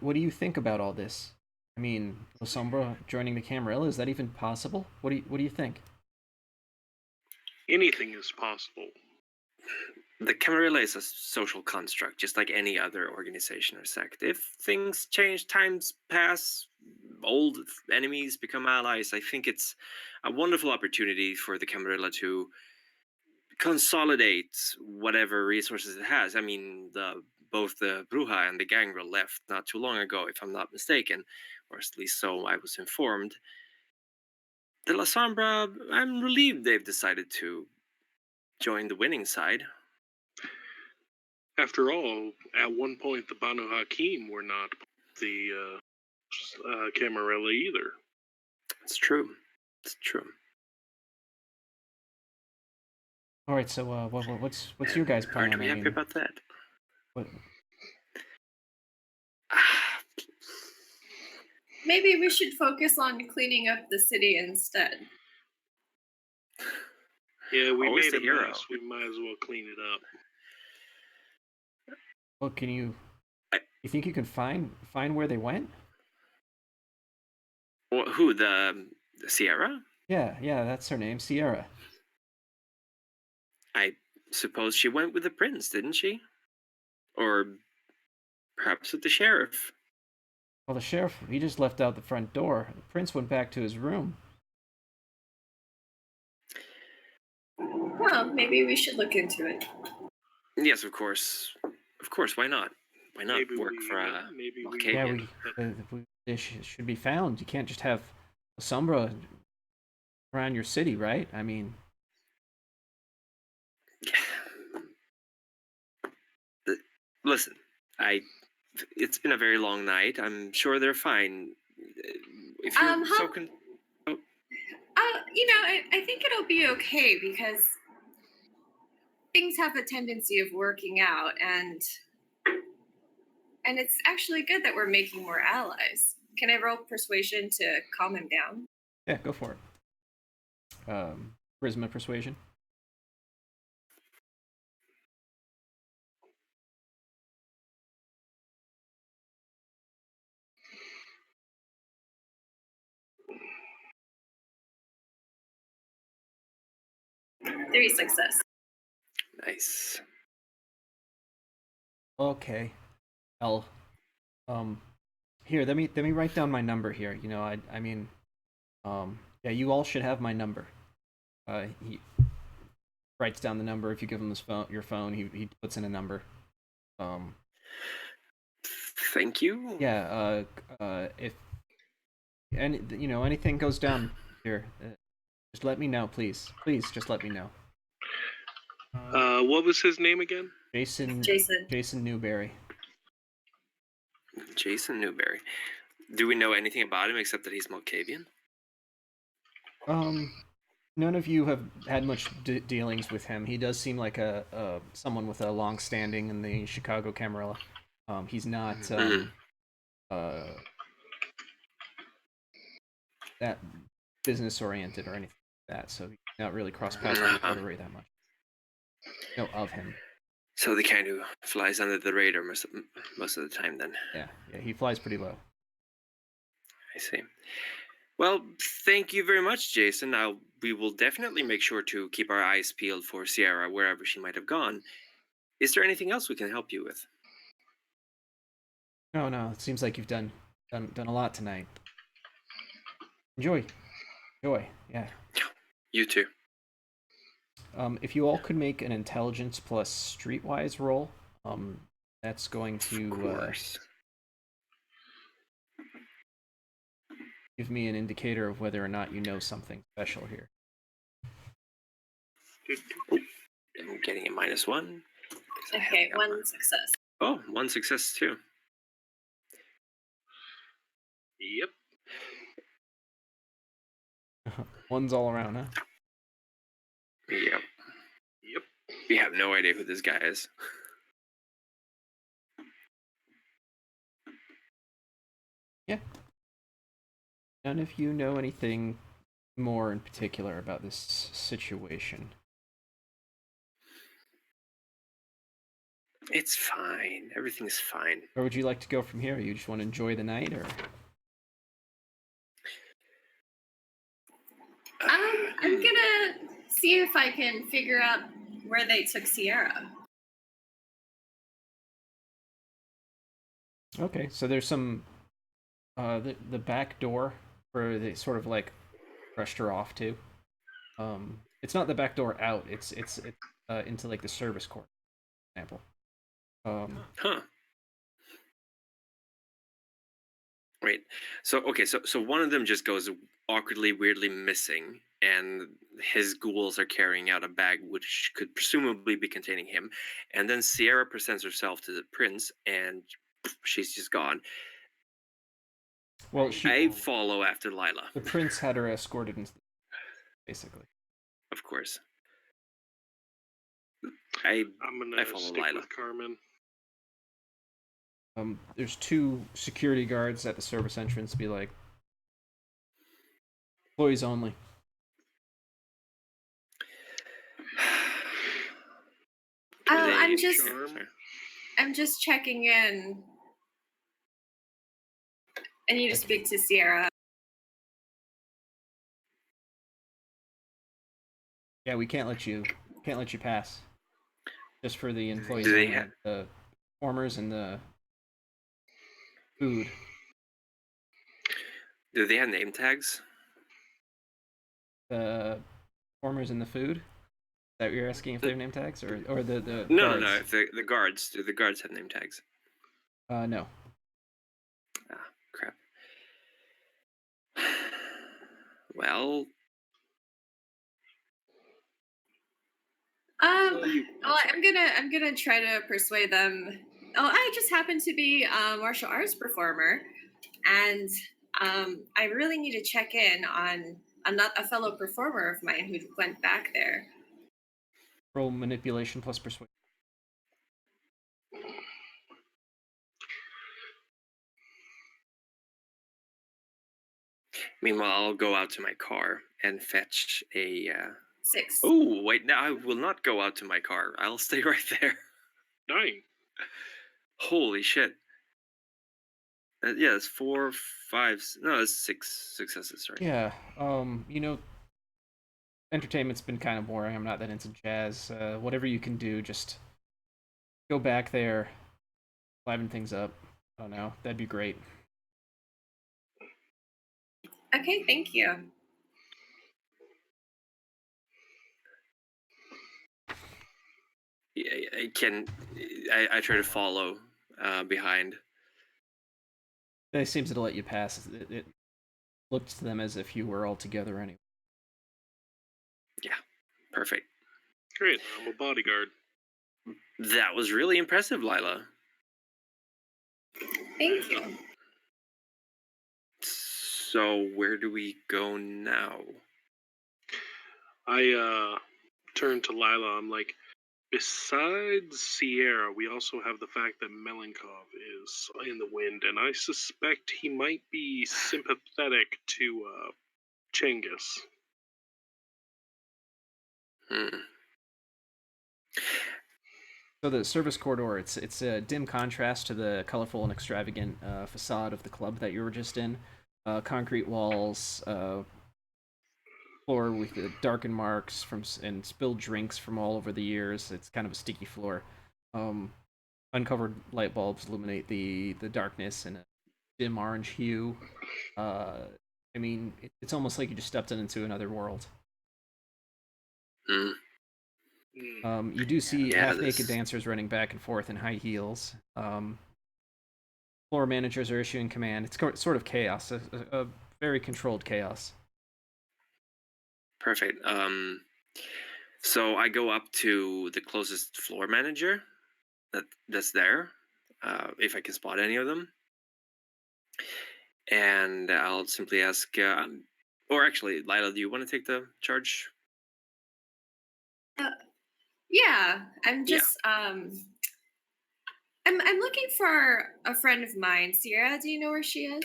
What do you think about all this? I mean, Lasombra joining the Camarilla, is that even possible? What do you think? Anything is possible. The Camarilla is a social construct, just like any other organization or sect. If things change, times pass, old enemies become allies, I think it's a wonderful opportunity for the Camarilla to consolidate whatever resources it has. I mean, both the Bruja and the Gangrel left not too long ago, if I'm not mistaken, or at least so I was informed. The La Sombra, I'm relieved they've decided to join the winning side. After all, at one point the Banu Hakim were not the Camarilla either. It's true. It's true. All right, so what's your guys' plan? Aren't we happy about that? What... Maybe we should focus on cleaning up the city instead. Yeah, we Always made the a hero. mess. We might as well clean it up. Well, can you think you can find where they went? Well, who, the Sierra? Yeah, that's her name, Sierra. I suppose she went with the prince, didn't she? Or perhaps with the sheriff. Well, the sheriff, he just left out the front door. The prince went back to his room. Well, maybe we should look into it. Yes, of course. Of course, why not? Why not Maybe work we- for maybe we- Malkavian? Yeah, they should be found. You can't just have Sombra around your city, right? I mean... Listen, it's been a very long night. I'm sure they're fine. If you're so I think it'll be okay because things have a tendency of working out, and it's actually good that we're making more allies. Can I roll persuasion to calm him down? Yeah, go for it. Charisma persuasion. Three success. Nice. Okay. I'll here, let me write down my number here. You know, I mean, yeah, you all should have my number. He writes down the number. If you give him your phone, he puts in a number. Thank you. Yeah. If anything goes down here, just let me know, please. Please, just let me know. What was his name again? Jason Newberry. Jason Newberry. Do we know anything about him except that he's Malkavian? None of you have had much dealings with him. He does seem like someone with a long standing in the Chicago Camarilla. He's not that business oriented or anything like that, so he's not really cross paths with the Rotary that much. No, of him. So the kind who flies under the radar most of the time, then. Yeah, he flies pretty low. I see. Well, thank you very much, Jason. We will definitely make sure to keep our eyes peeled for Sierra wherever she might have gone. Is there anything else we can help you with? No. It seems like you've done a lot tonight. Enjoy. Yeah. You too. If you all could make an intelligence plus streetwise roll, that's going to give me an indicator of whether or not you know something special here. I'm getting a -1. Okay, one success. Oh, one success too. Yep. One's all around, huh? Yep. We have no idea who this guy is. Yeah. None of you know anything more in particular about this situation. It's fine. Everything's fine. Where would you like to go from here? You just want to enjoy the night, or? I'm gonna see if I can figure out where they took Sierra. Okay, so there's some the back door where they sort of like rushed her off to. It's not the back door out. It's into like the service court, for example. Right. So one of them just goes awkwardly, weirdly missing, and his ghouls are carrying out a bag which could presumably be containing him. And then Sierra presents herself to the prince, and she's just gone. Well, I follow after Lila. The prince had her escorted into, basically. Of course. I'm gonna follow stick Lila. with Carmen. There's 2 security guards at the service entrance. Be like, employees only. I'm just checking in. I need to speak to Sierra. Yeah, we can't let you pass. Just for the employees, Do they have the performers and the food. Do they have name tags? The performers and the food. Is that what you're asking, if they have name tags, or the No, guards? no. If the guards, do the guards have name tags? No. Ah, crap. Well. I'm gonna try to persuade them. Oh, I just happen to be a martial arts performer, and I really need to check in on a fellow performer of mine who went back there. Roll manipulation plus persuasion. Meanwhile, I'll go out to my car and fetch a 6. Oh, wait, now I will not go out to my car. I'll stay right there. 9. Holy shit. Yeah, it's 4, 5. No, it's 6 successes, right? Yeah. Entertainment's been kind of boring. I'm not that into jazz. Whatever you can do, just go back there, liven things up. I don't know. That'd be great. Okay, thank you. Yeah, I try to follow behind. It seems to let you pass. It looked to them as if you were all together anyway. Yeah, perfect. Great, I'm a bodyguard. That was really impressive, Lila. Thank you. So where do we go now? I turn to Lila. I'm like, besides Sierra, we also have the fact that Melenkov is in the wind, and I suspect he might be sympathetic to Chengiz. So the service corridor, it's a dim contrast to the colorful and extravagant facade of the club that you were just in. Concrete walls, floor with the darkened marks and spilled drinks from all over the years. It's kind of a sticky floor. Uncovered light bulbs illuminate the darkness in a dim orange hue. I mean, it's almost like you just stepped into another world. You do see half-naked dancers running back and forth in high heels. Floor managers are issuing command. It's sort of chaos, a very controlled chaos. Perfect. So I go up to the closest floor manager that's there, if I can spot any of them, and I'll simply ask, or actually, Lila, do you want to take the charge? Yeah, I'm just I'm looking for a friend of mine. Sierra, do you know where she is?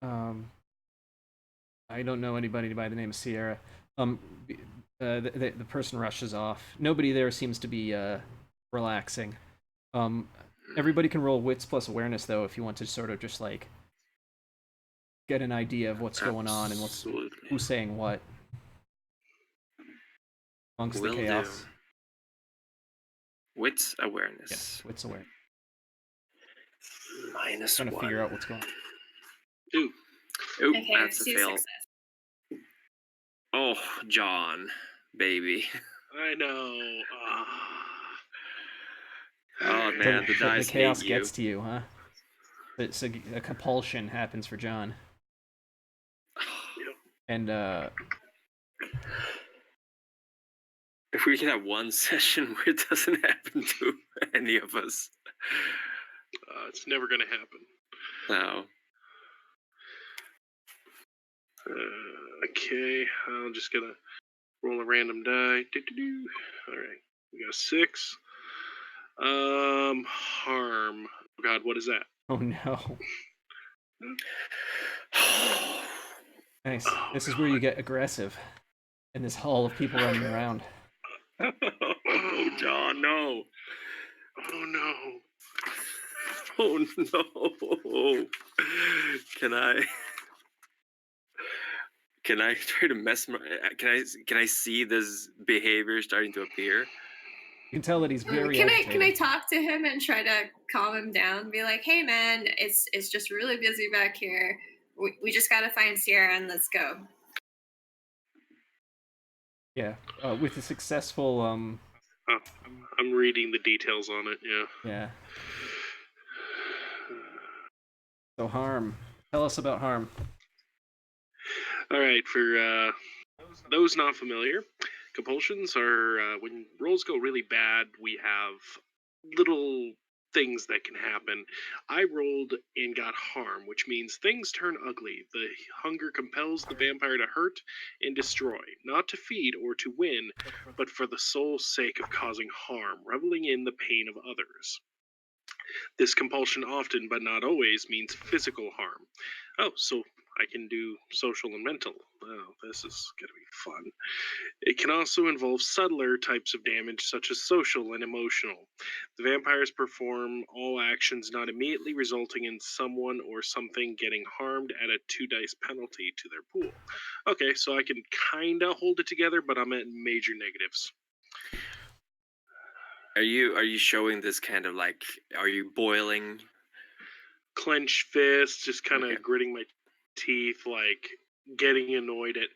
I don't know anybody by the name of Sierra. The person rushes off. Nobody there seems to be relaxing. Everybody can roll wits plus awareness though if you want to sort of just like get an idea of what's going on and who's saying what amongst the chaos. Do. Wits awareness. Yes, wits awareness. Minus trying to 1. figure out what's going on. Ooh. Oop, Okay, that's a fail. Success. Oh, John, baby. I know. Oh man, the dice chaos hate gets to you, huh? So a compulsion happens for John. And if we can have one session where it doesn't happen to any of us, it's never gonna happen. No. Okay, I'm just gonna roll a random die. All right, we got a 6. Harm. Oh God, what is that? oh no. Nice. Oh, this is God. where you get aggressive. In this hall of people running around. Oh, John, no. Oh no. Oh no. Can I try to can I see this behavior starting to appear? You can tell that he's very Can agitated. I talk to him and try to calm him down? Be like, hey man, it's just really busy back here. We just gotta find Sierra and let's go. Yeah, with a successful I'm reading the details on it. Yeah. So Harm, tell us about Harm. All right, for those not familiar, compulsions are when rolls go really bad. We have little things that can happen. I rolled and got harm, which means things turn ugly. The hunger compels the vampire to hurt and destroy, not to feed or to win, but for the sole sake of causing harm, reveling in the pain of others. This compulsion often, but not always, means physical harm. Oh, so I can do social and mental. Oh, this is going to be fun. It can also involve subtler types of damage, such as social and emotional. The vampires perform all actions not immediately resulting in someone or something getting harmed at a 2 dice penalty to their pool. Okay, so I can kind of hold it together, but I'm at major negatives. Are you showing this kind of like? Are you boiling? Clenched fists, just kind of Okay. gritting my teeth, like getting annoyed at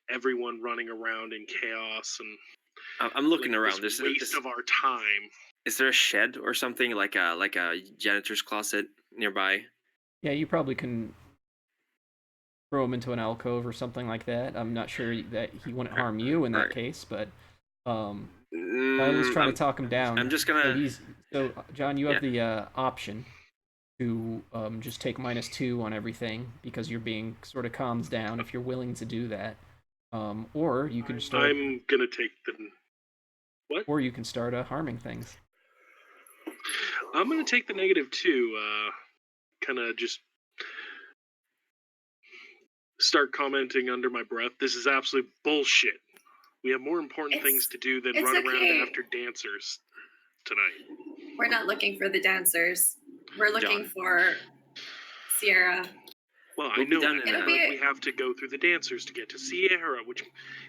everyone running around in chaos and I'm looking like, around. this There's waste of our time. Is there a shed or something like a janitor's closet nearby? Yeah, you probably can throw him into an alcove or something like that. I'm not sure that he wouldn't harm you in that Right. case, but Lila's trying to talk him down. I'm just gonna. So John, you have the option to just take -2 on everything because you're being sort of calms down if you're willing to do that, or you can start. I'm gonna take the what? Or you can start harming things. I'm gonna take the -2. Kind of just start commenting under my breath. This is absolute bullshit. We have more important things to do than run around after dancers tonight. We're not looking for the dancers. We're looking John. for Sierra. Well, I We'll be know done that, in but a- we have to go through the dancers to get to Sierra, which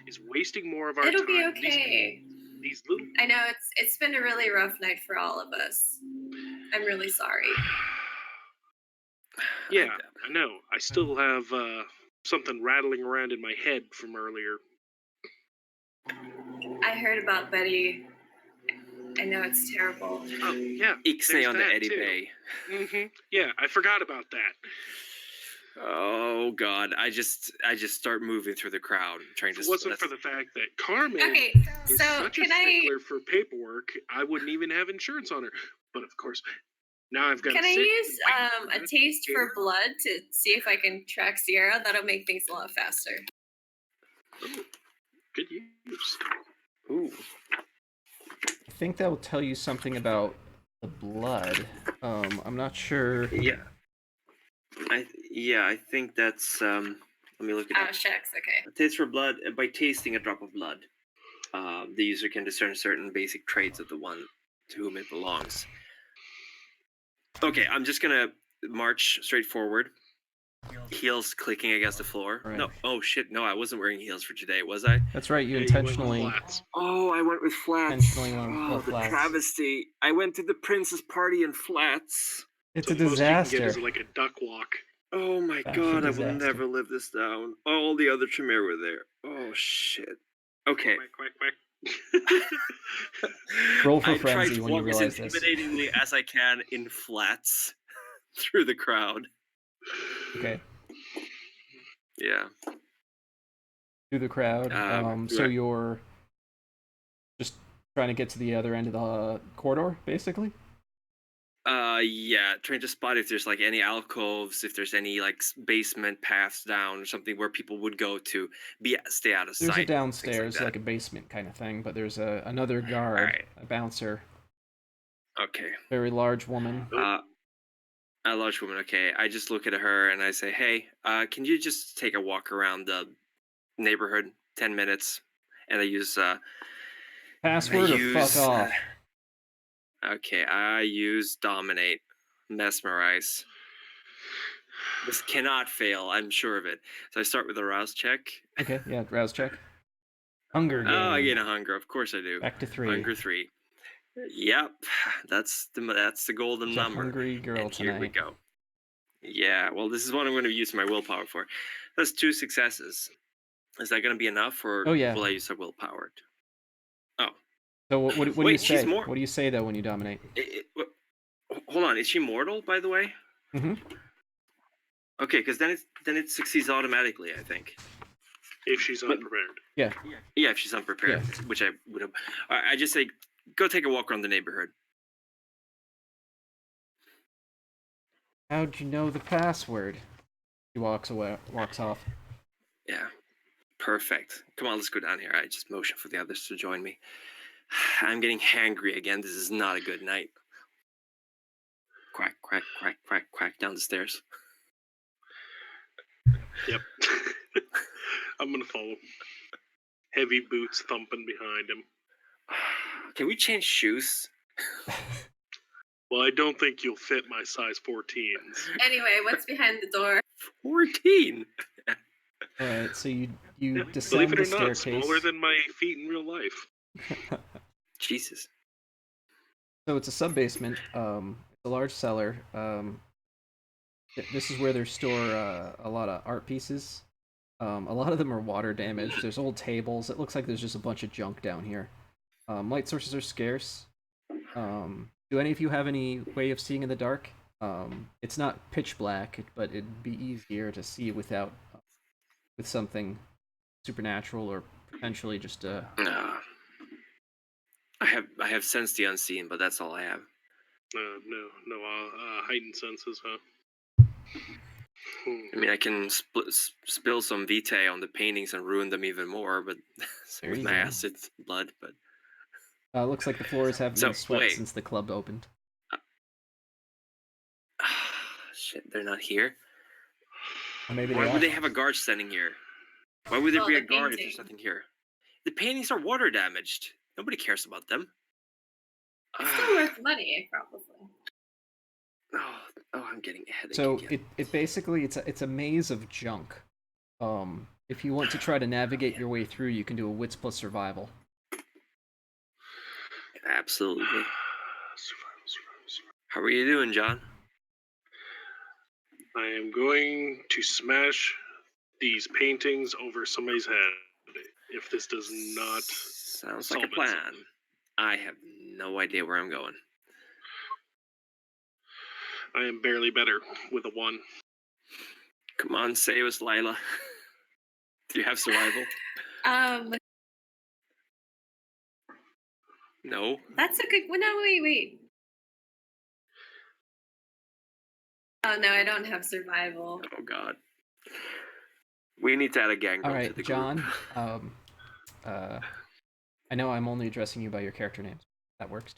is wasting more of our It'll time. be okay. These little. I know it's been a really rough night for all of us. I'm really sorry. Yeah, I know. I still have something rattling around in my head from earlier. I heard about Betty. I know it's terrible. Oh, yeah. Ixnay on the that Eddie too. Bay. Mm-hmm. Yeah, I forgot about that. Oh God! I just start moving through the crowd, trying to. If it wasn't for the fact that Carmen is so such a stickler for paperwork, I wouldn't even have insurance on her. But of course, now I've got. Can I use a taste for blood to see if I can track Sierra? That'll make things a lot faster. Oh, good use. Ooh. I think that will tell you something about the blood. I'm not sure. Yeah. I think that's let me look it up. Shucks, okay. A taste for blood. By tasting a drop of blood, the user can discern certain basic traits of the one to whom it belongs. Okay, I'm just gonna march straight forward. Heels clicking against the floor. Right. No, oh shit, no, I wasn't wearing heels for today, was I? That's right. You Yeah, intentionally. you went with flats. Oh, I went with flats. Intentionally went with the flats. travesty. I went to the princess party in flats. It's So a the most you can get disaster. is like a duck walk. Oh my Fashion God, I will disaster. never live this down. All the other Tremere were there. Oh shit. Okay. Quack, quack, quack. Roll for I tried frenzy to when you walk as realize this. intimidatingly as I can in flats through the crowd. Okay. Yeah. Through the crowd. So right. you're just trying to get to the other end of the corridor, basically? Yeah, trying to spot if there's like any alcoves, if there's any like basement paths down or something where people would go to stay out of There's sight. a downstairs, like like a basement kind of thing, but there's another guard, Alright. a bouncer, Okay. very large woman. A large woman. Okay, I just look at her and I say, "Hey, can you just take a walk around the neighborhood? 10 minutes." And I use Password or fuck off. Okay, I use dominate, mesmerize. This cannot fail. I'm sure of it. So I start with a rouse check. Okay, yeah, rouse check. Hunger game. Oh, I get a hunger. Of course I do. Back to 3. Hunger 3. Yep, that's the golden It's a number. hungry girl and tonight. Here we go. Yeah, well, this is what I'm going to use my willpower for. That's 2 successes. Is that going to be enough, or will I use a willpower? Oh. So what do you Wait, say? she's more... What do you say though when you dominate? Hold on, is she mortal, by the way? Mm-hmm. Okay, because then it succeeds automatically, I think. If she's unprepared. Yeah. Yeah, if she's unprepared, which I would have. I just say, go take a walk around the neighborhood. How'd you know the password? He walks off. Yeah, perfect. Come on, let's go down here. I just motion for the others to join me. I'm getting hangry again. This is not a good night. Quack, quack, quack, quack, quack down the stairs. Yep. I'm gonna follow. Heavy boots thumping behind him. Can we change shoes? Well, I don't think you'll fit my size 14s. Anyway, what's behind the door? 14. All right, so you Yeah, descend believe it the or not, staircase. smaller than my feet in real life. Jesus. So it's a sub-basement. It's a large cellar. This is where they store a lot of art pieces. A lot of them are water damaged. There's old tables. It looks like there's just a bunch of junk down here. Light sources are scarce. Do any of you have any way of seeing in the dark? It's not pitch black, but it'd be easier to see without with something supernatural or potentially just I have sensed the unseen, but that's all I have. No heightened senses, huh? I mean, I can spill some vitae on the paintings and ruin them even more, but with my acid blood. But looks like the floors haven't been swept since the club opened. Shit, they're not here. Or maybe Why would they have a guard standing here? Why would there be a guard if there's nothing here? The paintings are water damaged. Nobody cares about them. It's still worth money, probably. Oh, I'm getting a headache. So again. it basically it's a maze of junk. If you want to try to navigate your way through, you can do a wits plus survival. Absolutely. Survival. How are you doing, John? I am going to smash these paintings over somebody's head if this does not sounds like a plan. I have no idea where I'm going. I am barely better with a 1. Come on, save us, Lila. Do you have survival? No. That's a good. Well, no, wait. Oh no, I don't have survival. Oh God. We need to add a gang. All right, to the John. group. I know I'm only addressing you by your character names. That works.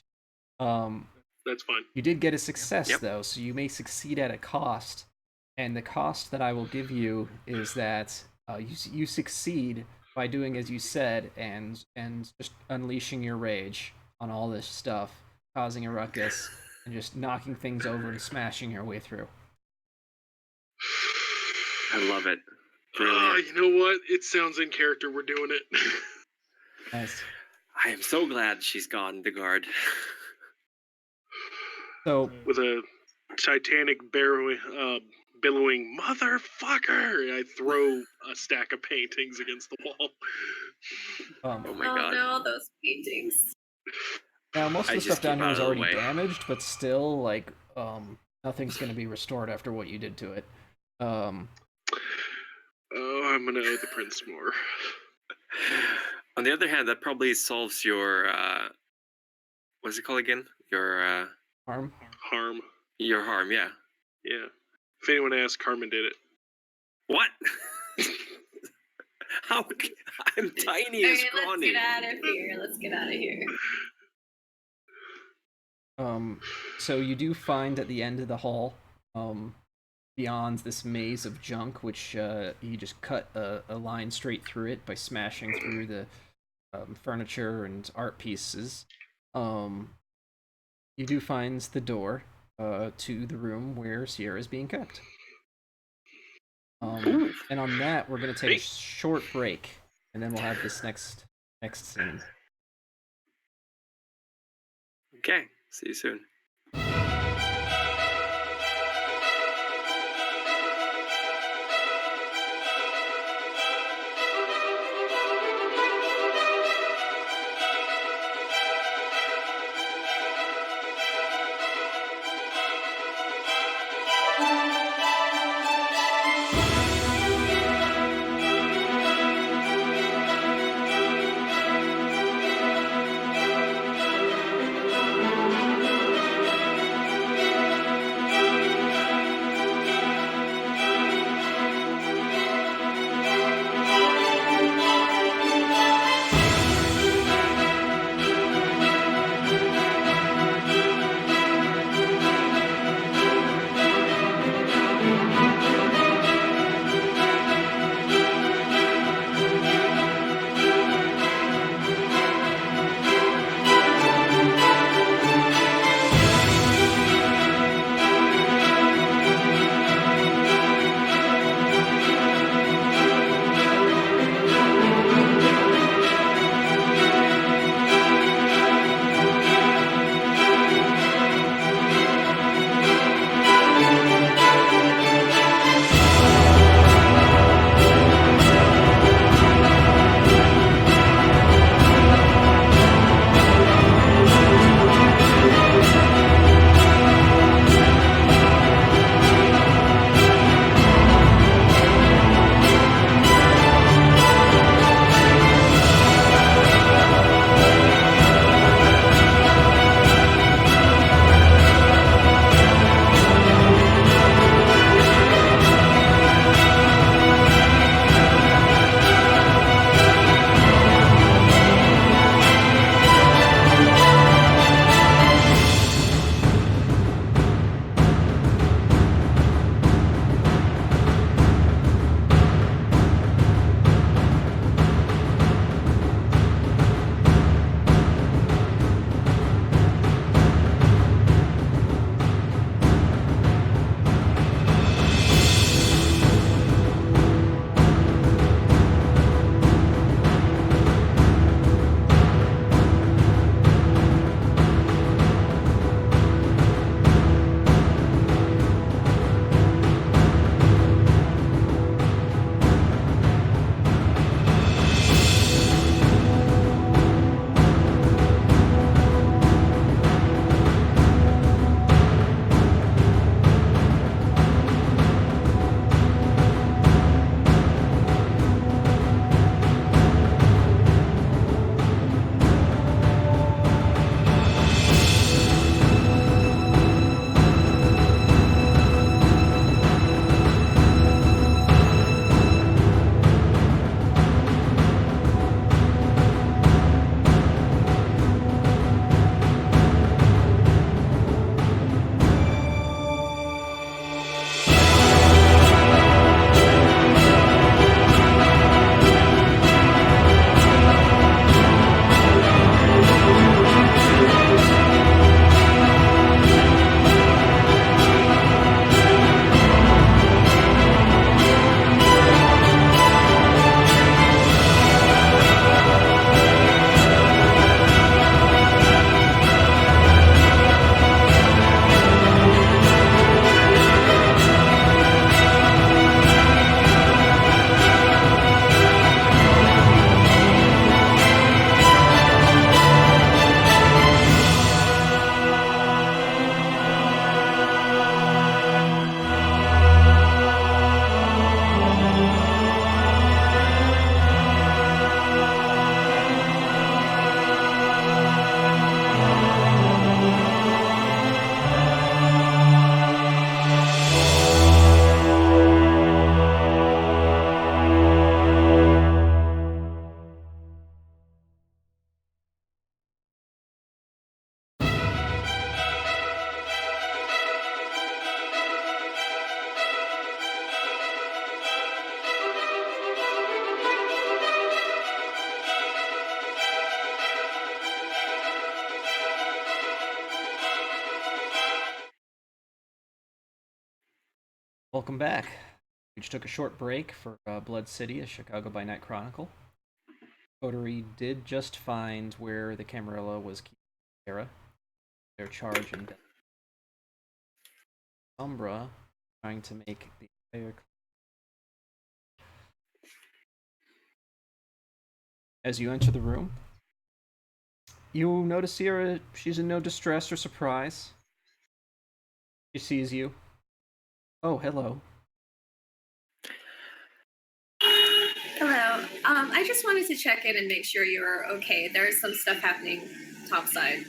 That's fine. You did get a success though, so you may succeed at a cost. And the cost that I will give you is that you succeed by doing as you said and just unleashing your rage on all this stuff, causing a ruckus, and just knocking things over and smashing your way through. I love it. You know what? It sounds in character. We're doing it. Nice. I am so glad she's gone, the guard. So with a Titanic billowing motherfucker, I throw a stack of paintings against the wall. Oh my God! No, those paintings. Now most of the stuff down here is already damaged, but still, like, nothing's going to be restored after what you did to it. Oh, I'm gonna owe the prince more. On the other hand, that probably solves your what's it called again? Your harm. Your harm, yeah. Yeah. If anyone asks, Carmen did it. What? How? I'm tiny and scrawny. Let's get out of here. So you do find at the end of the hall, beyond this maze of junk, which you just cut a line straight through it by smashing through the furniture and art pieces. You do find the door to the room where Sierra is being kept. And on that, we're going to take a short break, and then we'll have this next scene. Okay, see you soon. Welcome back. We just took a short break for Blood City, a Chicago by Night chronicle. Coterie did just find where the Camarilla was keeping Sarah. Their charge and Umbra trying to make the entire. As you enter the room, you notice Sierra. She's in no distress or surprise. She sees you. Oh, hello. Hello. I just wanted to check in and make sure you were okay. There's some stuff happening topside.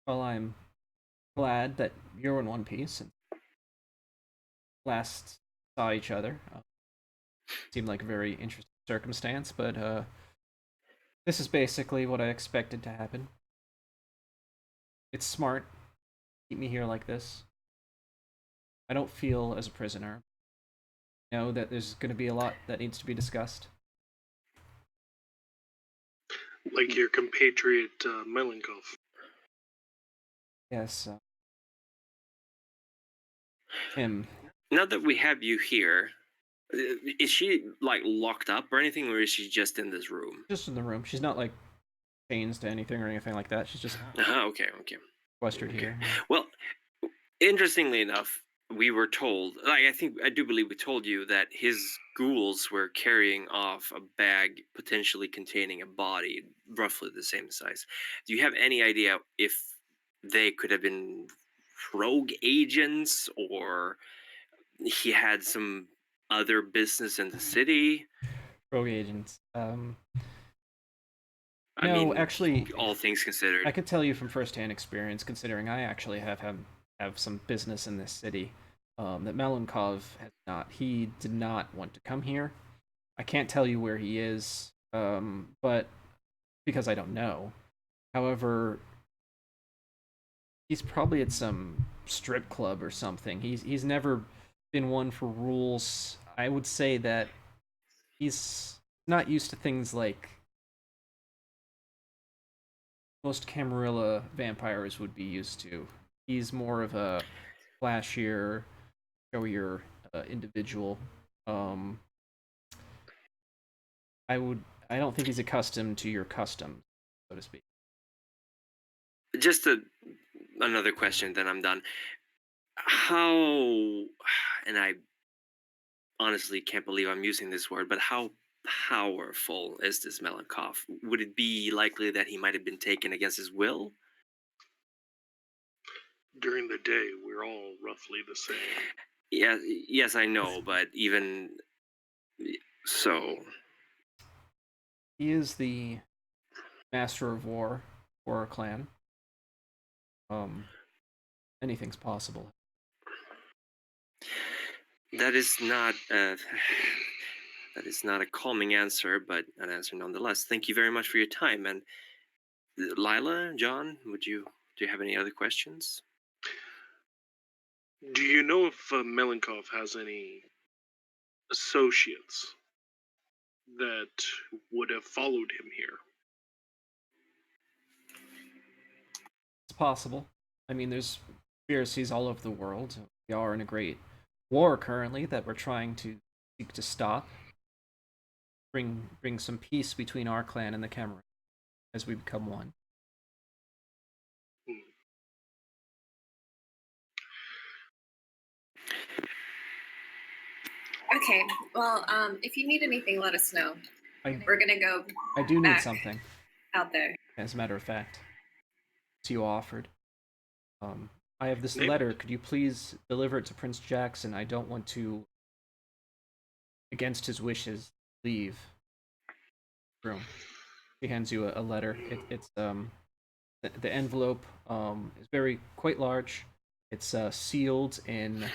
Well, I'm glad that you're in one piece and last saw each other. Seemed like a very interesting circumstance, but this is basically what I expected to happen. It's smart. Keep me here like this. I don't feel as a prisoner. I know that there's going to be a lot that needs to be discussed. Like your compatriot Melenkov. Yes. Him. Now that we have you here, is she like locked up or anything, or is she just in this room? Just in the room. She's not like chains to anything or anything like that. She's just Okay. sequestered here. Well, interestingly enough, we were told, like I do believe we told you that his ghouls were carrying off a bag potentially containing a body roughly the same size. Do you have any idea if they could have been rogue agents, or he had some other business in the city? Rogue agents. I mean, actually, all things considered, I could tell you from firsthand experience, considering I actually have some business in this city. That Melenkov has not. He did not want to come here. I can't tell you where he is, but because I don't know. However, he's probably at some strip club or something. He's never been one for rules. I would say that he's not used to things like most Camarilla vampires would be used to. He's more of a flashier, showier individual. I don't think he's accustomed to your customs, so to speak. just another question, then I'm done. How, and I honestly can't believe I'm using this word, but how powerful is this Melenkov? Would it be likely that he might have been taken against his will? During the day, we're all roughly the same. Yeah, yes, I know, but even so. He is the master of war for our clan. Anything's possible. That is not a calming answer, but an answer nonetheless. Thank you very much for your time. And Lila, John, do you have any other questions? Do you know if Melenkov has any associates that would have followed him here? It's possible. I mean, there's conspiracies all over the world. We are in a great war currently that we're trying to seek to stop. Bring some peace between our clan and the Cameron as we become one. Okay. Well, if you need anything, let us know. We're gonna go. I do need something out there. As a matter of fact, to you offered. I have this letter. Could you please deliver it to Prince Jackson? I don't want to, against his wishes, leave the room. He hands you a letter. It's the envelope is quite large. It's sealed in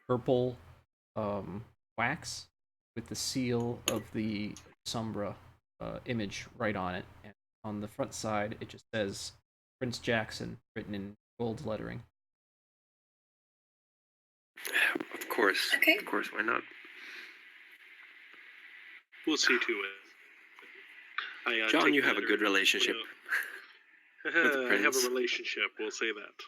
purple wax with the seal of the Sombra image right on it. And on the front side, it just says Prince Jackson written in gold lettering. Of course. Okay. Of course, why not? We'll see to it. John, you have a good relationship. I have a relationship, we'll say that.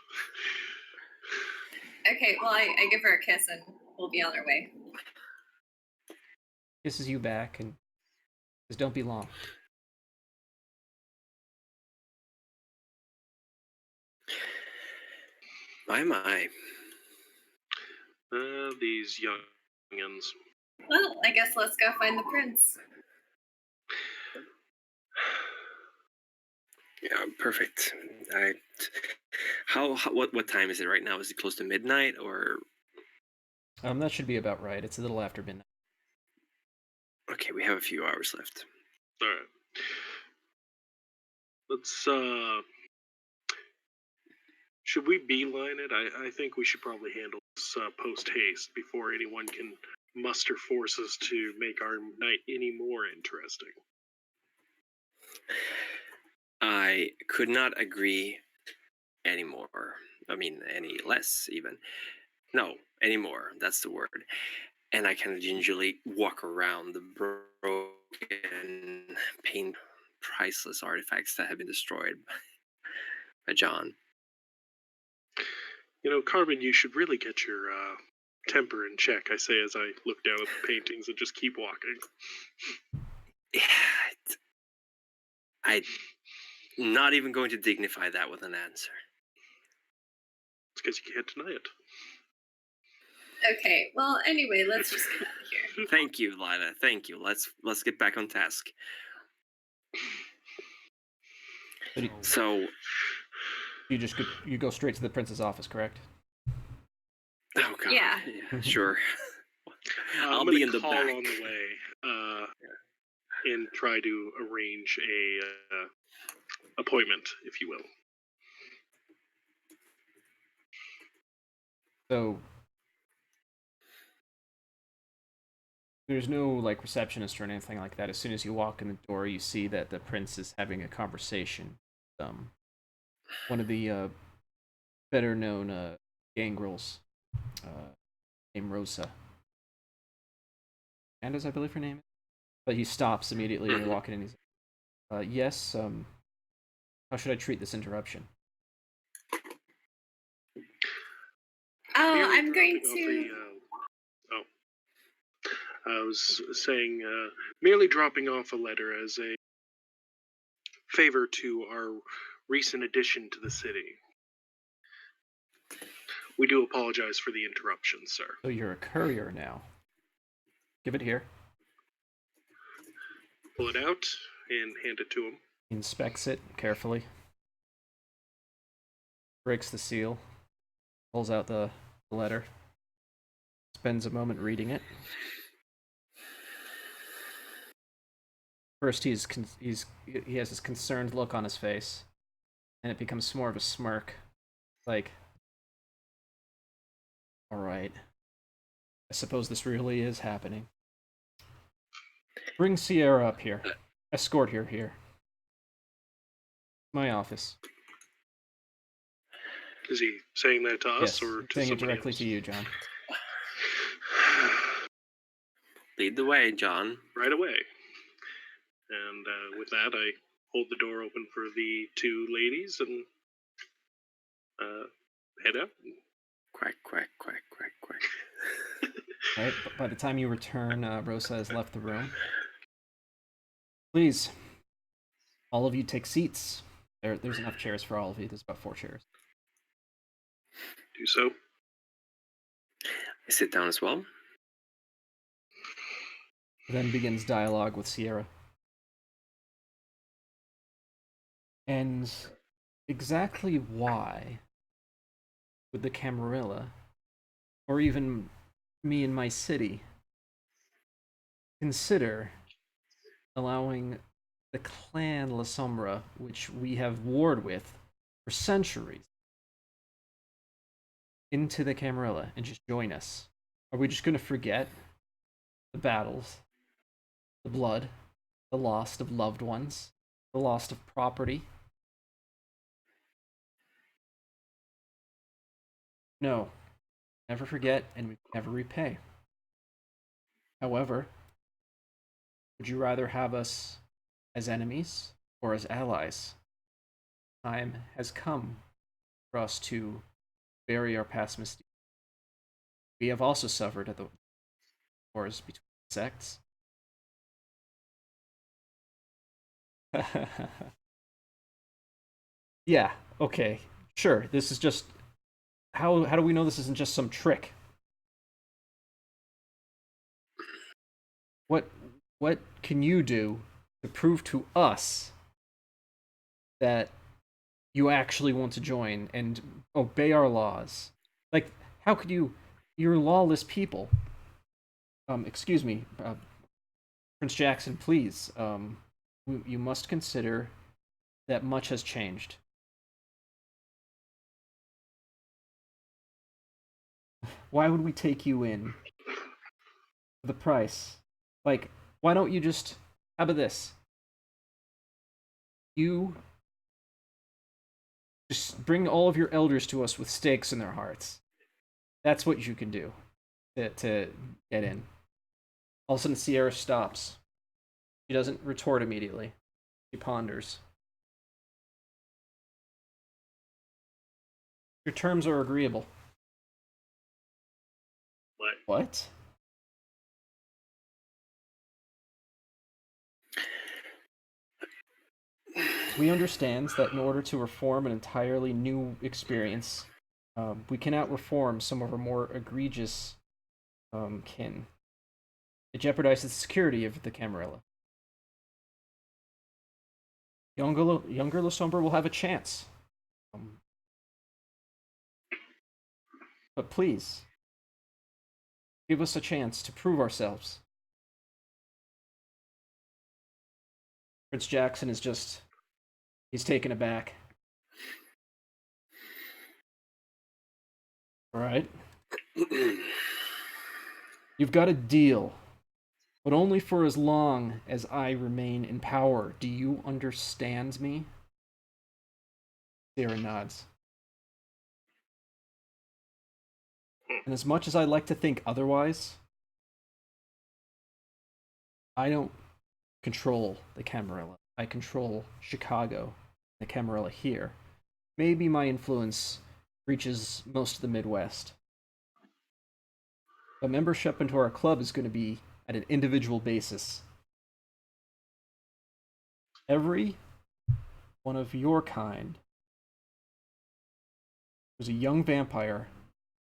Okay, well, I give her a kiss and we'll be on our way. Kisses you back and says, "Don't be long." My. These youngins. Well, I guess let's go find the prince. Yeah, perfect. What time is it right now? Is it close to midnight or? That should be about right. It's a little after midnight. Okay, we have a few hours left. All right. Let's should we beeline it? I think we should probably handle this post haste before anyone can muster forces to make our night any more interesting. I could not agree anymore. I mean, any less even. No, anymore. That's the word. And I kind of gingerly walk around the broken, priceless artifacts that have been destroyed by John. You know, Carbon, you should really get your temper in check, I say as I look down at the paintings and just keep walking. Yeah, I'm not even going to dignify that with an answer. It's because you can't deny it. Okay, well, anyway, let's just get out of here. Thank you, Lila. Thank you. Let's get back on task. So you go straight to the prince's office, correct? Oh god. Yeah. Sure. I'll be in the call back on the way and try to arrange a appointment, if you will. So there's no like receptionist or anything like that. As soon as you walk in the door, you see that the prince is having a conversation. One of the better known gangrels, named Rosa. And as I believe her name is. But he stops immediately when you're walking in. He's like, yes, how should I treat this interruption? Oh, I'm going to. I was saying, merely dropping off a letter as a favor to our recent addition to the city. We do apologize for the interruption, sir. So you're a courier now. Give it here. Pull it out and hand it to him. He inspects it carefully. Breaks the seal. Pulls out the letter. Spends a moment reading it. First, he has this concerned look on his face, and it becomes more of a smirk, like, all right, I suppose this really is happening. Bring Sierra up here. Escort her here. My office. Is he saying that to us Yes, or to saying it somebody directly else? to you, John. Lead the way, John. Right away. And with that, I hold the door open for the two ladies and head out. Quack, quack, quack, quack, quack. Right, by the time you return, Rosa has left the room. Please, all of you take seats. There's enough chairs for all of you. There's about 4 chairs. Do so. I sit down as well. Then begins dialogue with Sierra. And exactly why would the Camarilla, or even me in my city, consider allowing the clan La Sombra, which we have warred with for centuries, into the Camarilla and just join us? Are we just going to forget the battles, the blood, the loss of loved ones, the loss of property? No, never forget and we never repay. However, would you rather have us as enemies or as allies? Time has come for us to bury our past misdeeds. We have also suffered at the wars between sects. Yeah, okay. Sure, this is just how do we know this isn't just some trick? What what can you do to prove to us that you actually want to join and obey our laws? Like, how could you? You're lawless people. Excuse me, Prince Jackson, please. You must consider that much has changed. Why would we take you in for the price? Like, why don't you just? How about this? You just bring all of your elders to us with stakes in their hearts. That's what you can do to get in. All of a sudden, Sierra stops. She doesn't retort immediately. She ponders. Your terms are agreeable. What? We understand that in order to reform an entirely new experience, we cannot reform some of our more egregious kin. It jeopardizes the security of the Camarilla. Younger Lasombra will have a chance. But please, give us a chance to prove ourselves. Prince Jackson is just... he's taken aback. Alright. You've got a deal, but only for as long as I remain in power. Do you understand me? Sarah nods. And as much as I like to think otherwise, I don't control the Camarilla. I control Chicago, the Camarilla here. Maybe my influence reaches most of the Midwest. But membership into our club is going to be at an individual basis. Every one of your kind was a young vampire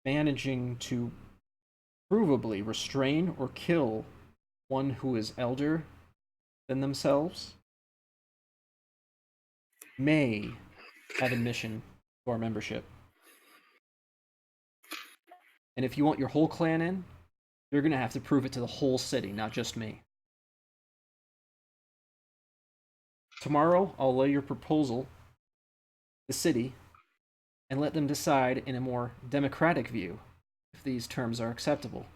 managing to provably restrain or kill one who is elder than themselves may have admission to our membership. And if you want your whole clan in, you're going to have to prove it to the whole city, not just me. Tomorrow, I'll lay your proposal to the city and let them decide in a more democratic view if these terms are acceptable.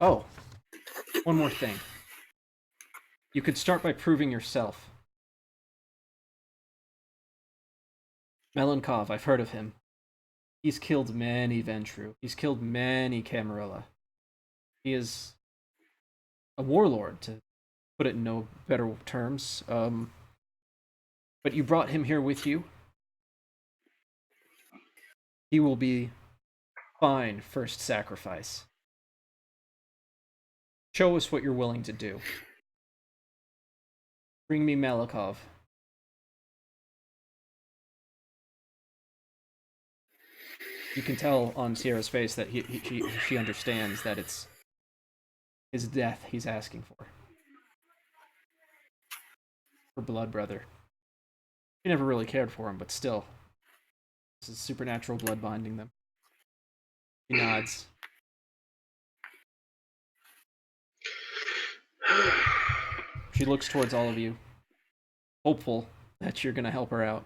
Oh, one more thing. You could start by proving yourself. Melankov, I've heard of him. He's killed many Ventru. He's killed many Camarilla. He is a warlord, to put it in no better terms. But you brought him here with you. He will be fine first sacrifice. Show us what you're willing to do. Bring me Malakov. You can tell on Sierra's face that she understands that it's his death he's asking for. Her blood brother. She never really cared for him, but still. This is supernatural blood binding them. He nods. She looks towards all of you, hopeful that you're gonna help her out.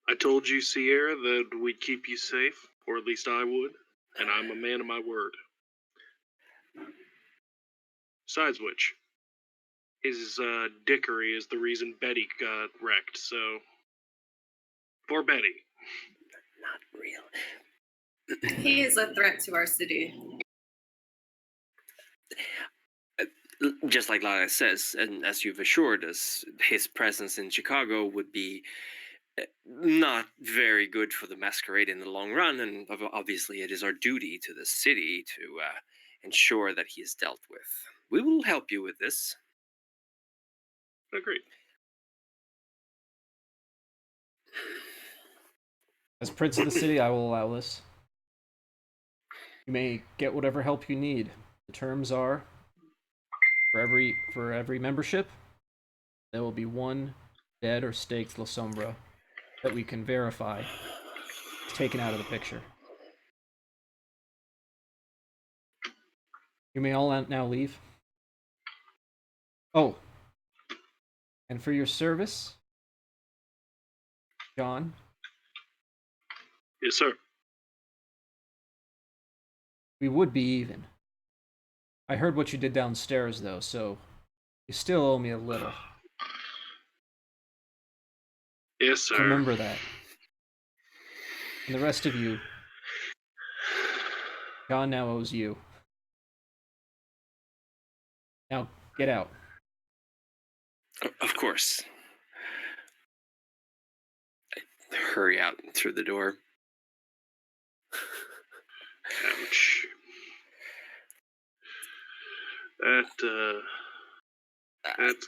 I told you, Sierra, that we'd keep you safe, or at least I would, and I'm a man of my word. Besides which, his dickery is the reason Betty got wrecked, so... For Betty. Not real. He is a threat to our city. just like Lala says, and as you've assured us, his presence in Chicago would be not very good for the Masquerade in the long run, and obviously it is our duty to the city to ensure that he is dealt with. We will help you with this. Agreed. As Prince of the City, I will allow this. You may get whatever help you need. The terms are for every membership, there will be one dead or staked La Sombra that we can verify is taken out of the picture. You may all now leave. Oh, and for your service, John. Yes, sir. We would be even. I heard what you did downstairs, though, so you still owe me a little. Yes, sir. So remember that. And the rest of you, John now owes you. Now, get out. Of course. I hurry out through the door. Ouch. That's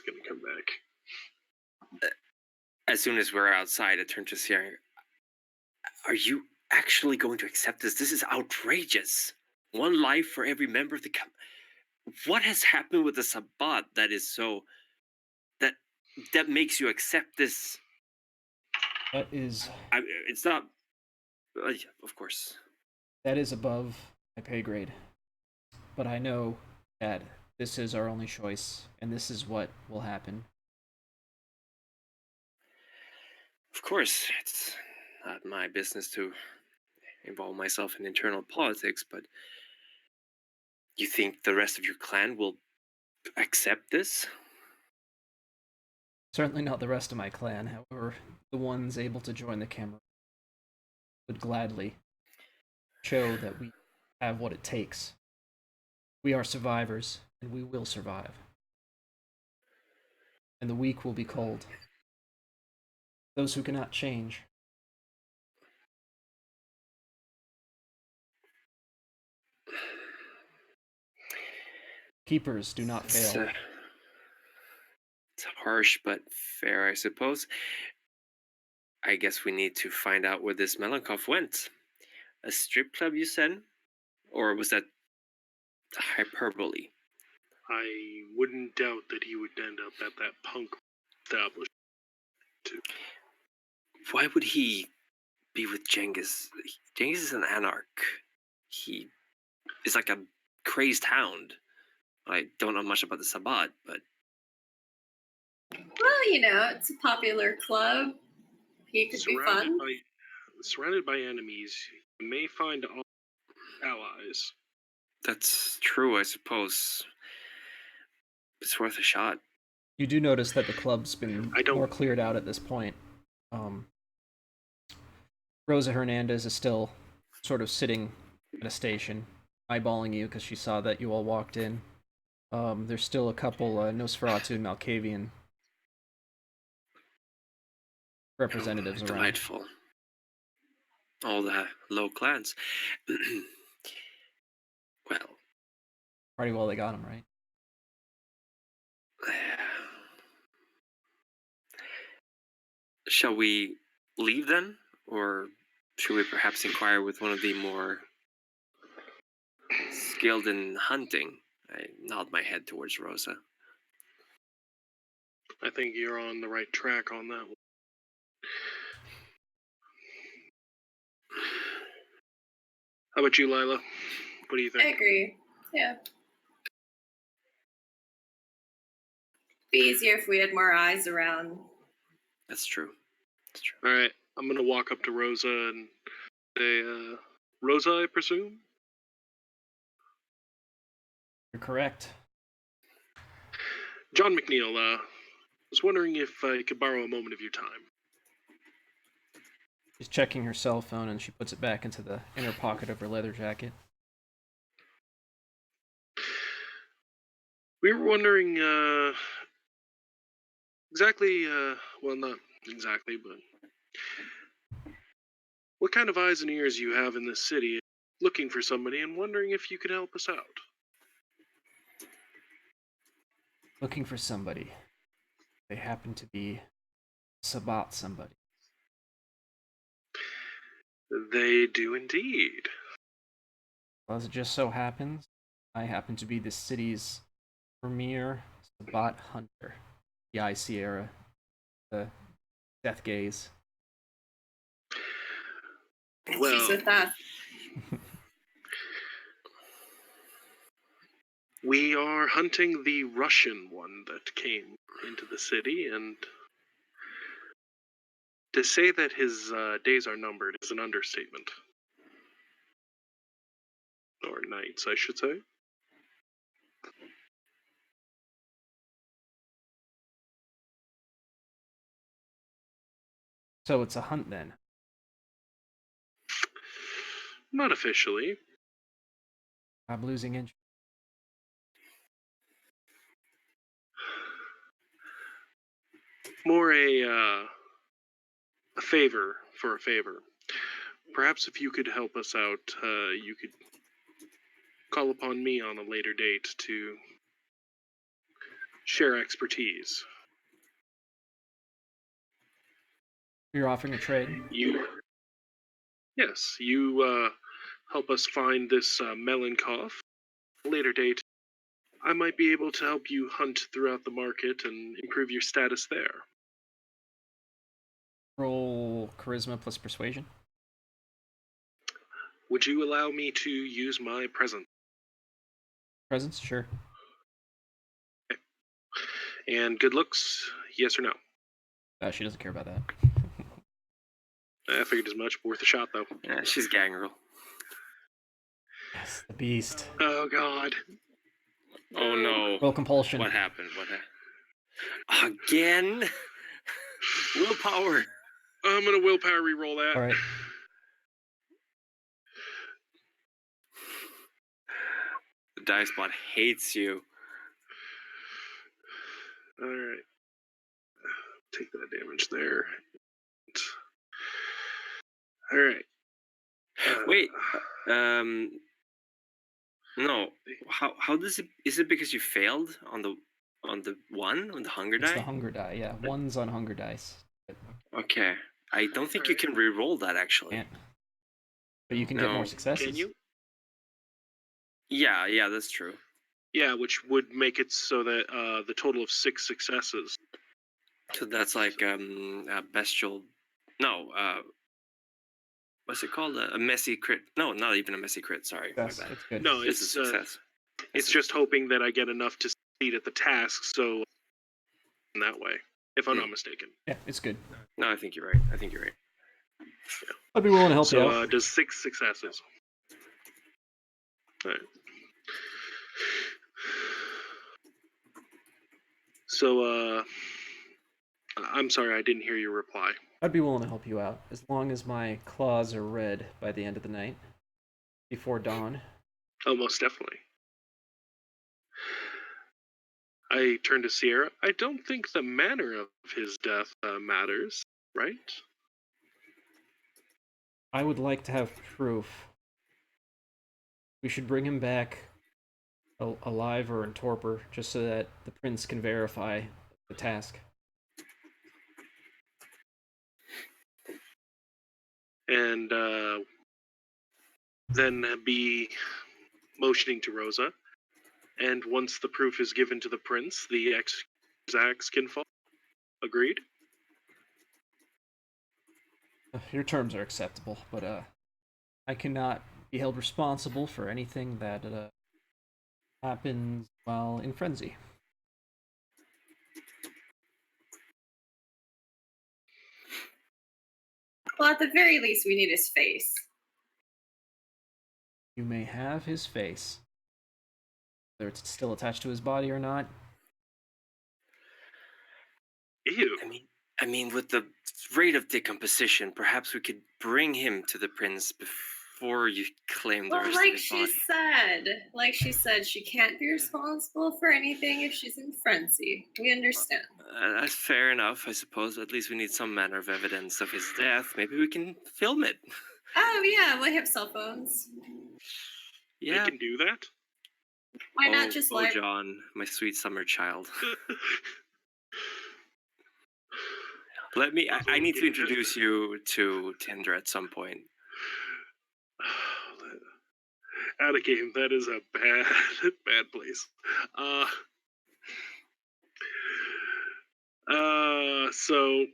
gonna come back. As soon as we're outside, I turn to Sierra. Are you actually going to accept this? This is outrageous. One life for every member of the What has happened with the Sabbat that is so that makes you accept this? That is. It's not. Of course. That is above my pay grade. But I know that this is our only choice, and this is what will happen. Of course, it's not my business to involve myself in internal politics, but you think the rest of your clan will accept this? Certainly not the rest of my clan, however, the ones able to join the camera would gladly show that we have what it takes. We are survivors, and we will survive. And the weak will be cold. Those who cannot change. Keepers do not fail. It's harsh, but fair, I suppose. I guess we need to find out where this Melankov went. A strip club, you said? Or was that hyperbole? I wouldn't doubt that he would end up at that punk establishment too. Why would he be with Genghis? Genghis is an anarch. He is like a crazed hound. I don't know much about the Sabbat, but... Well, it's a popular club. He could be fun. Surrounded by enemies, you may find allies. That's true, I suppose. It's worth a shot. You do notice that the club's been more cleared out at this point. Rosa Hernandez is still sort of sitting at a station, eyeballing you because she saw that you all walked in. There's still a couple Nosferatu and Malkavian representatives around. Delightful. All the low clans. Well. Pretty well they got them, right? Shall we leave then? Or should we perhaps inquire with one of the more skilled in hunting? I nod my head towards Rosa. I think you're on the right track on that one. How about you, Lila? What do you think? I agree. Yeah. Be easier if we had more eyes around. That's true. That's true. All right, I'm gonna walk up to Rosa and say, Rosa, I presume? You're correct. John McNeil, was wondering if I could borrow a moment of your time. She's checking her cell phone and she puts it back into the inner pocket of her leather jacket. We were wondering exactly, well, not exactly, but what kind of eyes and ears you have in this city, looking for somebody and wondering if you could help us out. Looking for somebody. They happen to be Sabat somebody. They do indeed. Well, as it just so happens, I happen to be the city's premier Sabat hunter. The Eye Sierra, the Death Gaze. And Well, she's with us. we are hunting the Russian one that came into the city, and to say that his days are numbered is an understatement. Or nights, I should say. So it's a hunt then. Not officially. I'm losing interest. More a favor for a favor. Perhaps if you could help us out, you could call upon me on a later date to share expertise. You're offering a trade? Yes, you help us find this Melankoff. Later date, I might be able to help you hunt throughout the market and improve your status there. Roll charisma plus persuasion. Would you allow me to use my presence? Presence, sure. Okay. And good looks, yes or no? She doesn't care about that. I figured as much. Worth a shot, though. Yeah, she's gangrel. Yes, the beast. Oh, God. Oh no. Roll compulsion. What happened? Again? Willpower. I'm gonna willpower re-roll that. All right. The dice bot hates you. All right. Take that damage there. All right. Wait. No. How does it? Is it because you failed on the hunger It's die? the hunger die, yeah. One's on hunger dice. Okay. I don't think you can re-roll that actually. Can't. But you can get more successes. Can you? Yeah, that's true. Yeah, which would make it so that the total of 6 successes. So that's like a bestial. No. What's it called? A messy crit? No, not even a messy crit. Sorry, my That's bad. good. No, It's it's a success. It's just hoping that I get enough to succeed at the task, so in that way, if I'm not mistaken. Yeah, it's good. No, I think you're right. I'd be willing to help you So out. does 6 successes. All right. So I'm sorry, I didn't hear your reply. I'd be willing to help you out, as long as my claws are red by the end of the night. Before dawn. Oh, most definitely. I turn to Sierra. I don't think the manner of his death matters, right? I would like to have proof. We should bring him back alive or in torpor, just so that the prince can verify the task. And then be motioning to Rosa. And once the proof is given to the prince, the axe can fall. Agreed? Your terms are acceptable, but I cannot be held responsible for anything that happens while in frenzy. Well, at the very least, we need his face. You may have his face. Whether it's still attached to his body or not. Ew. I mean, with the rate of decomposition, perhaps we could bring him to the prince before you claim the Well, rest of like his she body. said, she can't be responsible for anything if she's in frenzy. We understand. That's fair enough, I suppose. At least we need some manner of evidence of his death. Maybe we can film it. Oh yeah, we have cell phones. They Yeah. can do that. Why not just Oh, John, my sweet summer child. Let me. I need to introduce you to Tinder at some point. Out of game. That is a bad place. So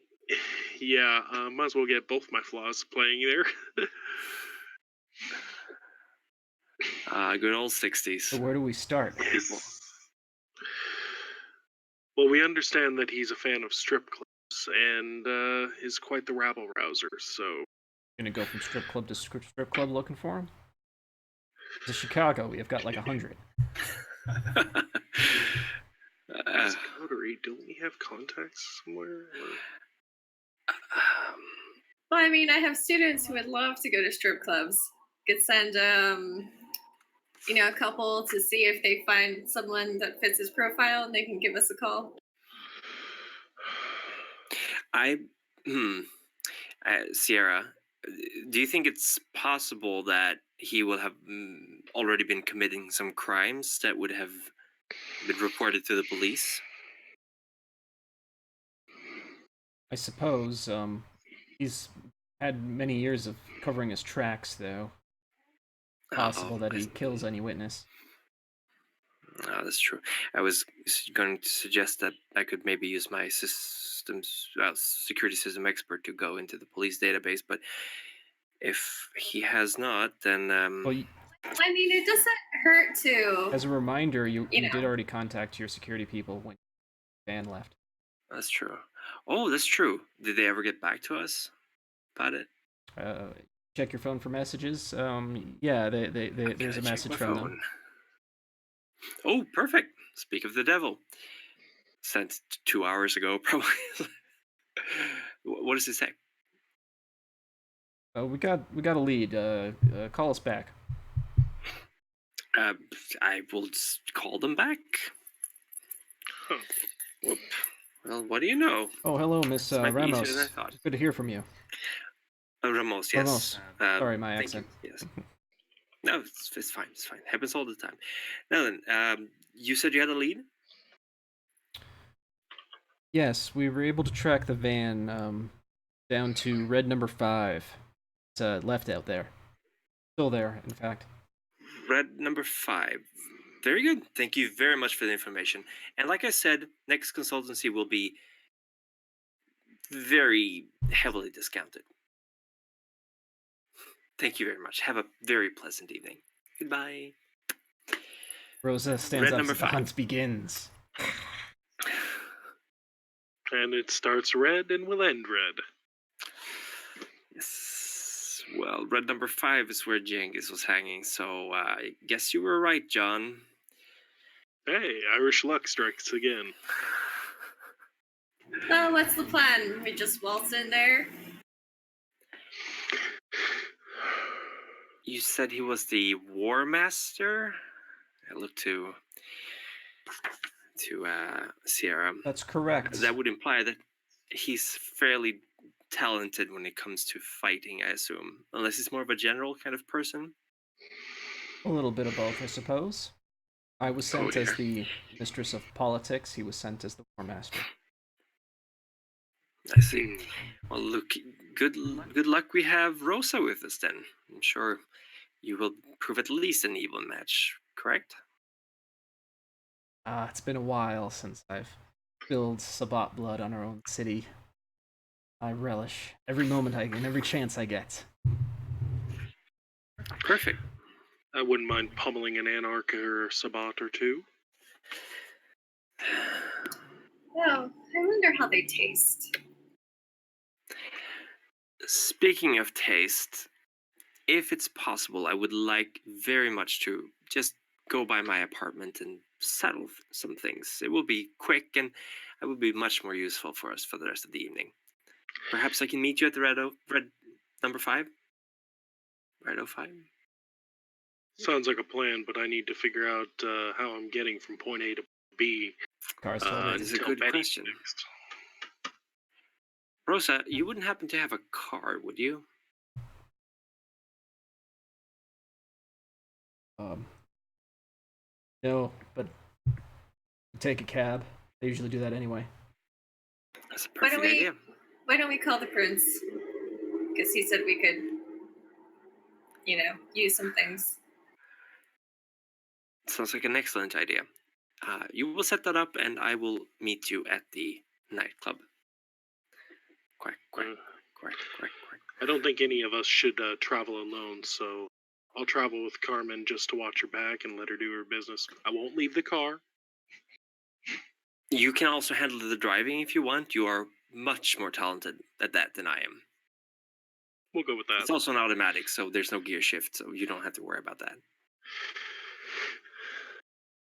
yeah, might as well get both my flaws playing there. Good old 60s. So where do we start? Yes. Well, we understand that he's a fan of strip clubs and is quite the rabble rouser. So Gonna go from strip club to strip club looking for him? To Chicago, we have got like 100. Masquerade, don't we have contacts somewhere? Well, I mean, I have students who would love to go to strip clubs. Could send a couple to see if they find someone that fits his profile, and they can give us a call. Sierra, do you think it's possible that he will have already been committing some crimes that would have been reported to the police? I suppose, he's had many years of covering his tracks, though. Possible that he kills any witness. Oh, that's true. I was going to suggest that I could maybe use my security system expert to go into the police database, but if he has not, then Well, I mean, it doesn't hurt to. as a reminder, you know. did already contact your security people when Van left. That's true. Oh, that's true. Did they ever get back to us about it? Check your phone for messages. Yeah, there's a message from them. Oh, perfect. Speak of the devil. Sent 2 hours ago, probably. What does it say? We got a lead. Call us back. I will call them back. Huh. Whoop. Well, what do you know? Oh, hello, Miss Ramos. Good to hear from you. Ramos, yes. Ramos. Sorry, my accent. Yes. No, it's fine. It's fine. Happens all the time. Now then, you said you had a lead? Yes, we were able to track the van down to red number 5. It's left out there. Still there, in fact. Red number 5. Very good. Thank you very much for the information. And like I said, next consultancy will be very heavily discounted. Thank you very much. Have a very pleasant evening. Goodbye. Rosa stands up as the hunt begins. And it starts red and will end red. Yes. Well, red number 5 is where Genghis was hanging, so I guess you were right, John. Hey, Irish luck strikes again. So what's the plan? We just waltz in there? You said he was the War Master? I look to Sierra. That's correct. That would imply that he's fairly talented when it comes to fighting, I assume. Unless he's more of a general kind of person. A little bit of both, I suppose. I was sent as the mistress of politics. He was sent as the war master. I see. Well, look, good luck we have Rosa with us then. I'm sure you will prove at least an even match, correct? It's been a while since I've spilled Sabbat blood on our own city. I relish every moment and every chance I get. Perfect. I wouldn't mind pummeling an Anarch or a Sabbat or two. Well, I wonder how they taste. Speaking of taste, if it's possible, I would like very much to just go by my apartment and settle some things. It will be quick and it will be much more useful for us for the rest of the evening. Perhaps I can meet you at the red number 5? Red 05? Sounds like a plan, but I need to figure out how I'm getting from point A to B. Car's told That is a until good Betty question. next. Rosa, you wouldn't happen to have a car, would you? No, but take a cab. They usually do that anyway. That's a Why perfect don't we- idea. Why don't we call the prince? Because he said we could, use some things. Sounds like an excellent idea. You will set that up, and I will meet you at the nightclub. Quack, quack, quack, quack, quack. I don't think any of us should travel alone, so I'll travel with Carmen just to watch her back and let her do her business. I won't leave the car. You can also handle the driving if you want. You are much more talented at that than I am. We'll go with that. It's also an automatic, so there's no gear shift, so you don't have to worry about that.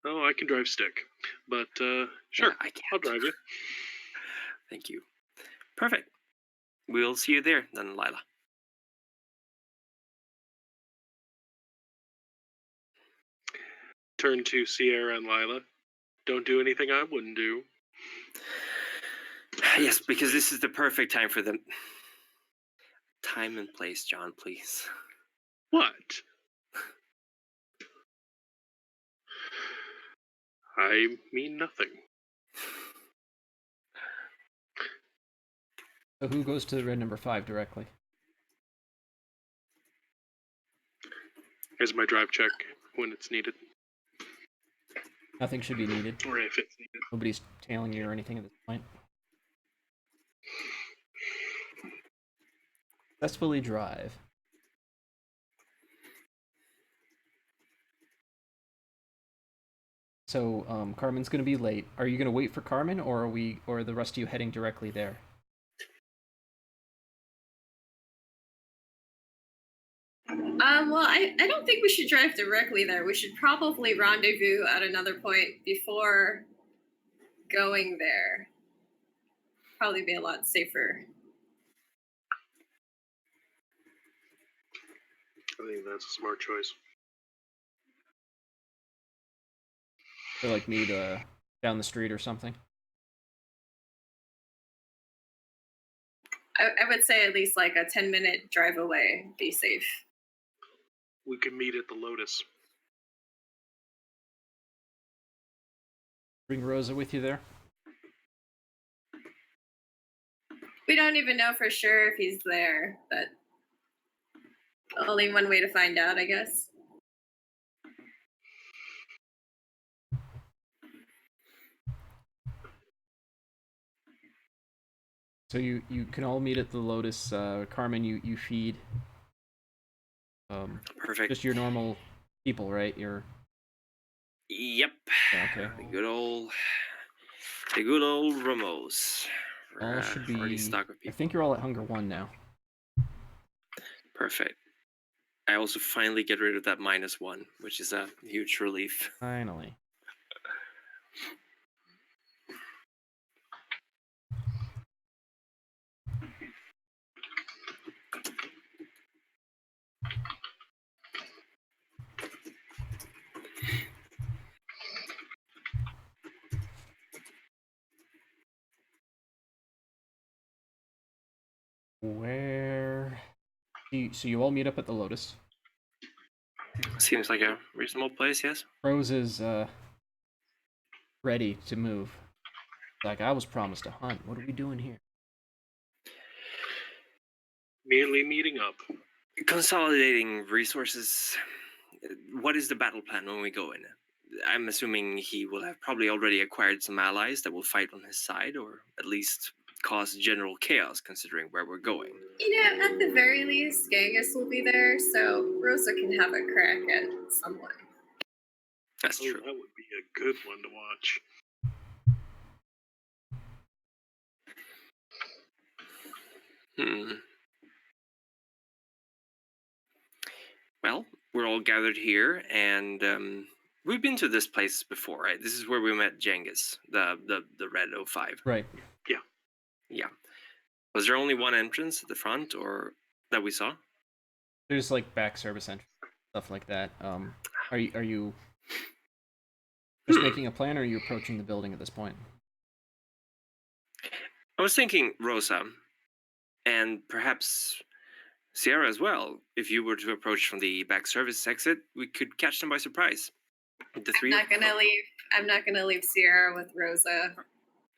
Oh, I can drive stick. But, sure, Yeah, I can't. I'll drive you. Thank you. Perfect. We'll see you there then, Lila. Turn to Sierra and Lila. Don't do anything I wouldn't do. Yes, because this is the perfect time for them. Time and place, John, please. What? I mean nothing. So who goes to red number 5 directly? Here's my drive check when it's needed. Nothing should be needed. Or if it's needed. Nobody's tailing you or anything at this point. Successfully drive. So, Carmen's gonna be late. Are you gonna wait for Carmen, or are the rest of you heading directly there? Well, I don't think we should drive directly there. We should probably rendezvous at another point before going there. Probably be a lot safer. I think that's a smart choice. Or like meet down the street or something? I would say at least like a 10-minute drive away. Be safe. We could meet at the Lotus. Bring Rosa with you there? We don't even know for sure if he's there, but only one way to find out, I guess. So you can all meet at the Lotus. Carmen, you feed. Perfect. Just your normal people, right? Yep. Yeah, okay. The good old Ramos. All should Already be. stock of I people. think you're all at Hunger 1 now. Perfect. I also finally get rid of that -1, which is a huge relief. Finally. Where? So you all meet up at the Lotus. Seems like a reasonable place, yes? Rose is ready to move. Like, I was promised a hunt. What are we doing here? Merely meeting up. Consolidating resources. What is the battle plan when we go in? I'm assuming he will have probably already acquired some allies that will fight on his side, or at least cause general chaos, considering where we're going. At the very least, Genghis will be there, so Rosa can have a crack at someone. That's Oh, true. that would be a good one to watch. Well, we're all gathered here, and we've been to this place before, right? This is where we met Genghis, the Red 05. Right. Yeah. Was there only one entrance at the front, or that we saw? There's like back service entry stuff like that. Are you just making a plan, or are you approaching the building at this point? I was thinking Rosa, and perhaps Sierra as well. If you were to approach from the back service exit, we could catch them by surprise. The three. I'm not gonna leave Sierra with Rosa.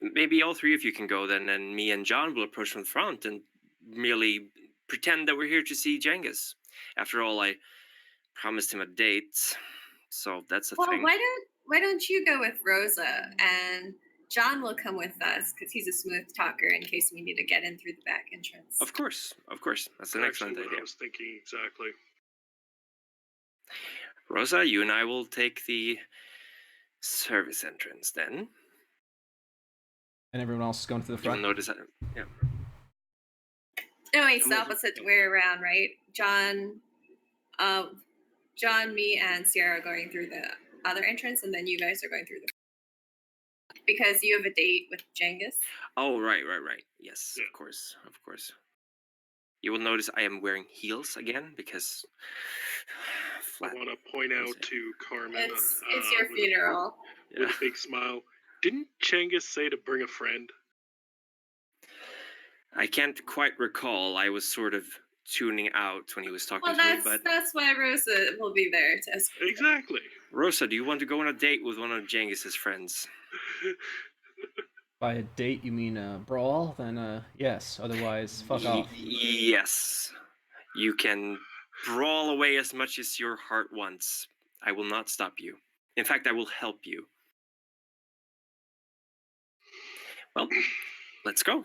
Maybe all three of you can go then, and me and John will approach from the front and merely pretend that we're here to see Genghis. After all, I promised him a date, so that's a Well, thing. why don't you go with Rosa, and John will come with us because he's a smooth talker in case we need to get in through the back entrance. Of course. That's an excellent Actually, what idea. I was thinking exactly. Rosa, you and I will take the service entrance then. And everyone else is going through the You'll front. notice that. Yeah. No, it's the opposite way around, right? John, me, and Sierra are going through the other entrance, and then you guys are going through the because you have a date with Genghis. Oh, right. Yes, yeah. Of course. You will notice I am wearing heels again because. I want to point out to Carmen. It's your funeral. With a big smile. Didn't Genghis say to bring a friend? I can't quite recall. I was sort of tuning out when he was talking to me, but that's why Rosa will be there to escort. Exactly. Rosa, do you want to go on a date with one of Genghis's friends? By a date, you mean a brawl? Then yes. Otherwise, fuck off. Yes. You can brawl away as much as your heart wants. I will not stop you. In fact, I will help you. Well, let's go.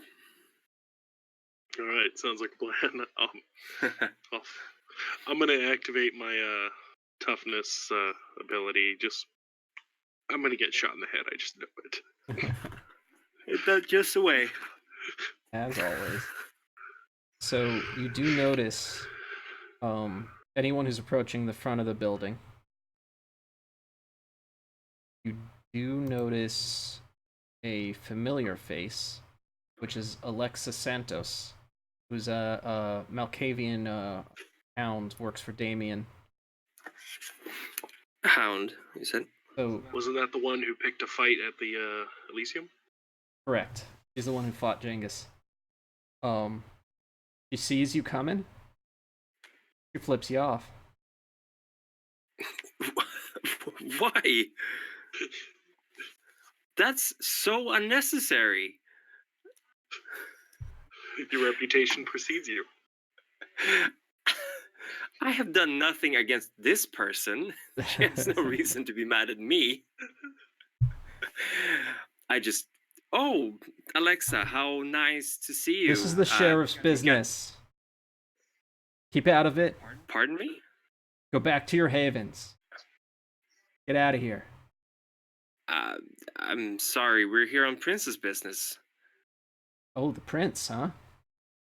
All right, sounds like a plan. I'm gonna activate my toughness ability. I'm gonna get shot in the head. I just know it. Hit that just away. As always. So you do notice anyone who's approaching the front of the building. You do notice a familiar face, which is Alexa Santos, who's a Malkavian hound, works for Damien. Hound, you said? So wasn't that the one who picked a fight at the Elysium? Correct. He's the one who fought Genghis. He sees you coming. He flips you off. Why? That's so unnecessary. Your reputation precedes you. I have done nothing against this person. She has no reason to be mad at me. Oh, Alexa, how nice to see you. This is the sheriff's business. Keep out of it. Pardon me? Go back to your havens. Get out of here. I'm sorry, we're here on Prince's business. Oh, the prince, huh?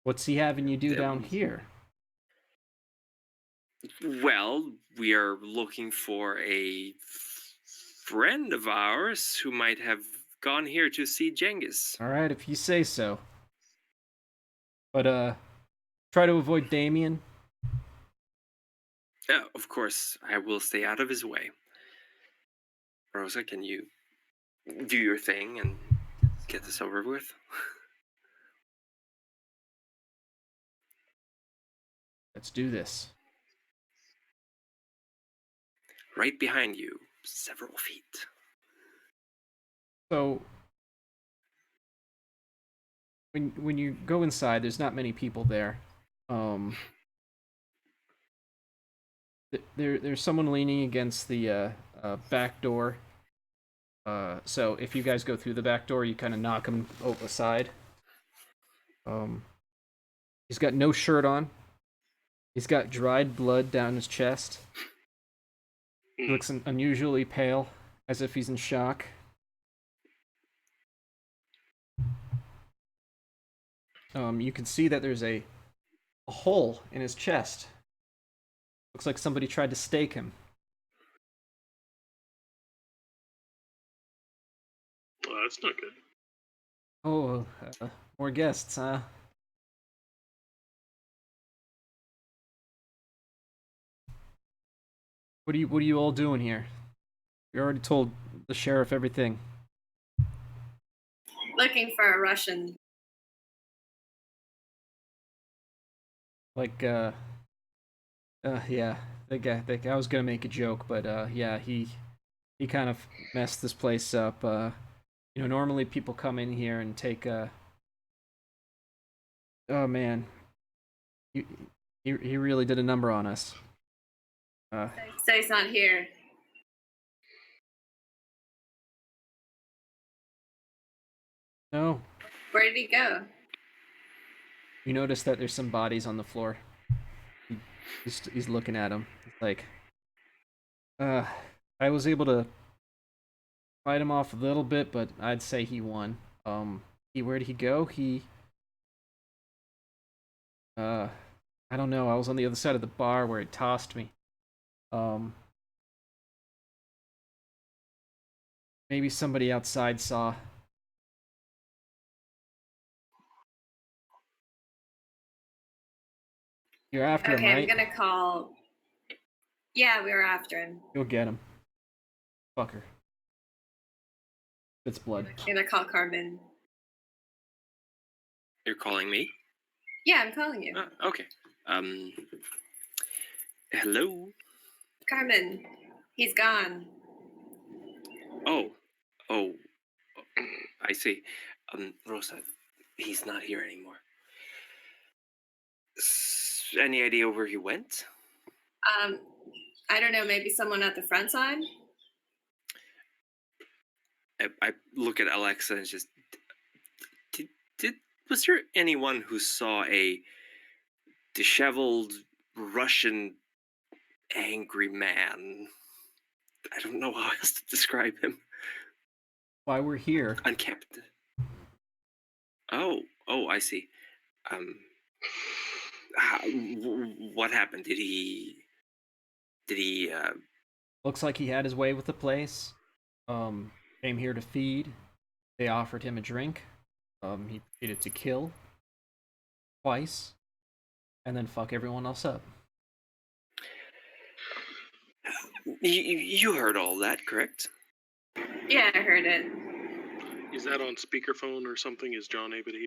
What's he having you do down here? Well, we are looking for a friend of ours who might have gone here to see Genghis. All right, if you say so. But try to avoid Damien. Of course, I will stay out of his way. Rosa, can you do your thing and get this over with? Let's do this. Right behind you, several feet. So, when you go inside, there's not many people there. There's someone leaning against the back door. So if you guys go through the back door, you kind of knock him aside. He's got no shirt on. He's got dried blood down his chest. He looks unusually pale, as if he's in shock. You can see that there's a hole in his chest. Looks like somebody tried to stake him. Well, that's not good. Oh, more guests, huh? What are you all doing here? We already told the sheriff everything. Looking for a Russian. Like, yeah, the guy was gonna make a joke, but yeah, he kind of messed this place up. Normally people come in here and take oh man, he he really did a number on us. Uh, So he's not here. no, Where did he go? you notice that there's some bodies on the floor. He's looking at them. He's like, uh, I was able to fight him off a little bit, but I'd say he won. Where did he go? Uh, I don't know. I was on the other side of the bar where he tossed me. Um, Maybe somebody outside saw. You're after him, Okay, I'm right? gonna call. Yeah, we were after him. You'll get him. Fucker. It's blood. I'm gonna call Carmen. You're calling me? Yeah, I'm calling you. Okay. Hello? Carmen, he's gone. Oh. Oh. I see. Rosa, he's not here anymore. Any idea where he went? I don't know, maybe someone at the front side? I look at Alexa and just was there anyone who saw a disheveled Russian angry man? I don't know how else to describe him. Why we're here? Unkempt. Oh, I see. What happened? Did he? Looks like he had his way with the place. Came here to feed. They offered him a drink. He proceeded to kill twice, and then fuck everyone else up. You heard all that, correct? Yeah, I heard it. Is that on speakerphone or something? Is John able to hear?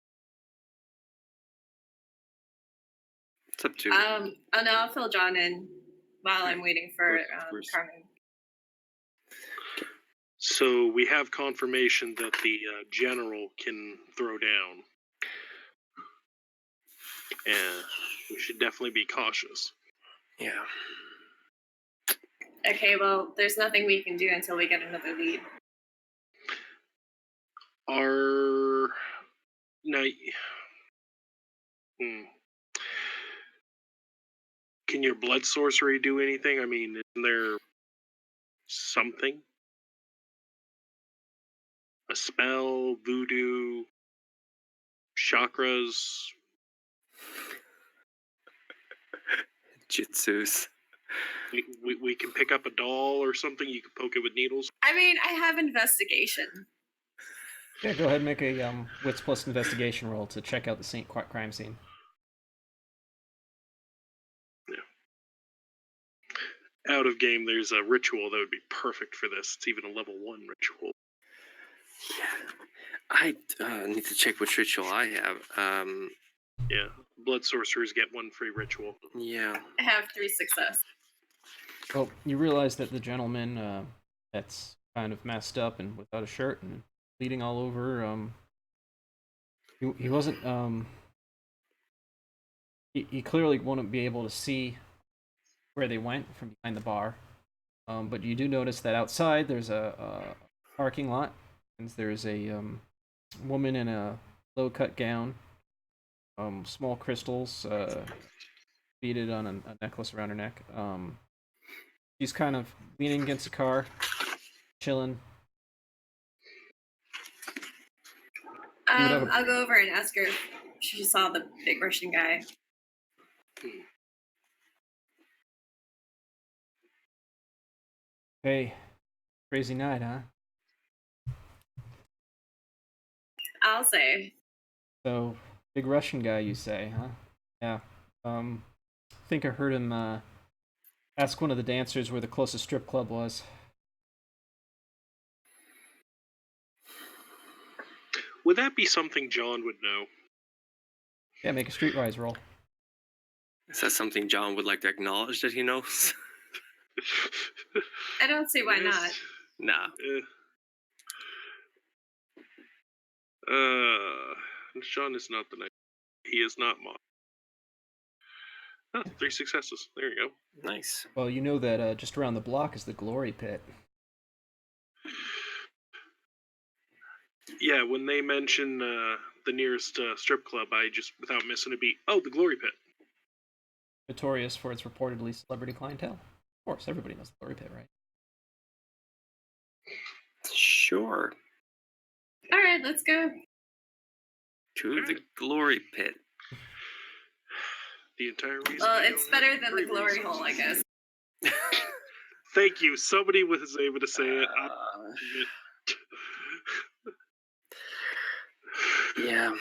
It's up to. Oh no, I'll fill John in while I'm waiting for Carmen. So we have confirmation that the general can throw down. And we should definitely be cautious. Yeah. Okay, well, there's nothing we can do until we get another lead. Can your blood sorcery do anything? I mean, isn't there something? A spell, voodoo, chakras? Jutsus. We can pick up a doll or something. You can poke it with needles. I mean, I have investigation. Yeah, go ahead and make a wits plus investigation roll to check out the crime scene. Yeah. Out of game, there's a ritual that would be perfect for this. It's even a level 1 ritual. Yeah. I need to check which ritual I have. Yeah, blood sorcerers get 1 free ritual. Yeah. I have 3 success. Well, you realize that the gentleman that's kind of messed up and without a shirt and bleeding all over, he wasn't, he clearly wouldn't be able to see where they went from behind the bar. But you do notice that outside there's a parking lot, and there's a woman in a low-cut gown, small crystals beaded on a necklace around her neck. She's kind of leaning against a car, chilling. I'll go over and ask her if she saw the big Russian guy. Hey, crazy night, huh? I'll say. So, big Russian guy, you say, huh? Yeah. I think I heard him Ask one of the dancers where the closest strip club was. Would that be something John would know? Yeah, make a streetwise roll. Is that something John would like to acknowledge that he knows? I don't see why not. Nah. John is not the night. He is not Mon. Oh, 3 successes. There you go. Nice. Well, you know that just around the block is the Glory Pit. Yeah, when they mention the nearest strip club, I just, without missing a beat, oh, the Glory Pit. Notorious for its reportedly celebrity clientele. Of course, everybody knows the Glory Pit, right? Sure. All right, let's go. To the Glory Pit. The entire reason. Well, it's better than the glory hole, I guess. Thank you. Somebody was able to say it. Yeah.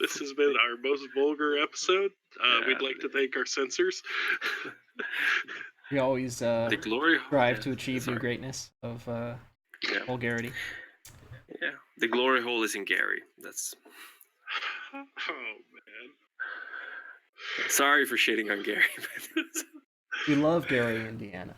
This has been our most vulgar episode. We'd like to thank our censors. We always the glory strive to achieve new greatness of vulgarity. Yeah, the glory hole is in Gary. That's. Oh man. Sorry for shitting on Gary. We love Gary, Indiana.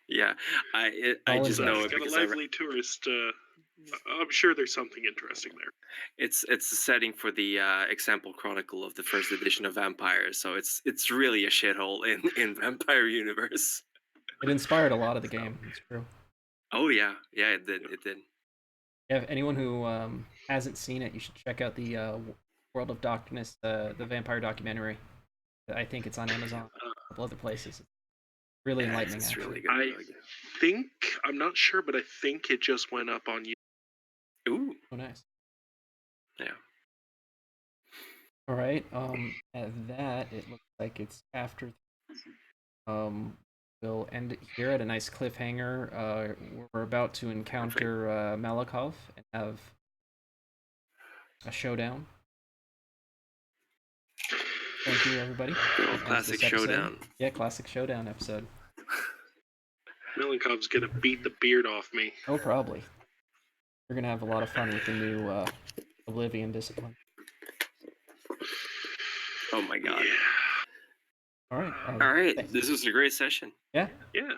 Yeah. I just know it got because a lively tourist. I'm sure there's something interesting there. It's the setting for the example chronicle of the first edition of Vampires, so it's really a shithole in Vampire universe. It inspired a lot of the game. It's true. Oh yeah, it did. Yeah, anyone who hasn't seen it, you should check out the World of Darkness, the vampire documentary. I think it's on Amazon, a couple other places. Really enlightening. It's actually. really good. I think, I'm not sure, but I think it just went up on YouTube. Ooh. Oh, nice. Yeah. All right. At that, it looks like it's after. We'll end it here at a nice cliffhanger. We're about to encounter Malikov and have a showdown. Thank you, everybody. Classic showdown. Yeah, classic showdown episode. Malinkov's gonna beat the beard off me. Oh, probably. We're gonna have a lot of fun with the new Oblivion discipline. Oh my god. Yeah. All right. All right. This was a great session. Yeah. Yeah.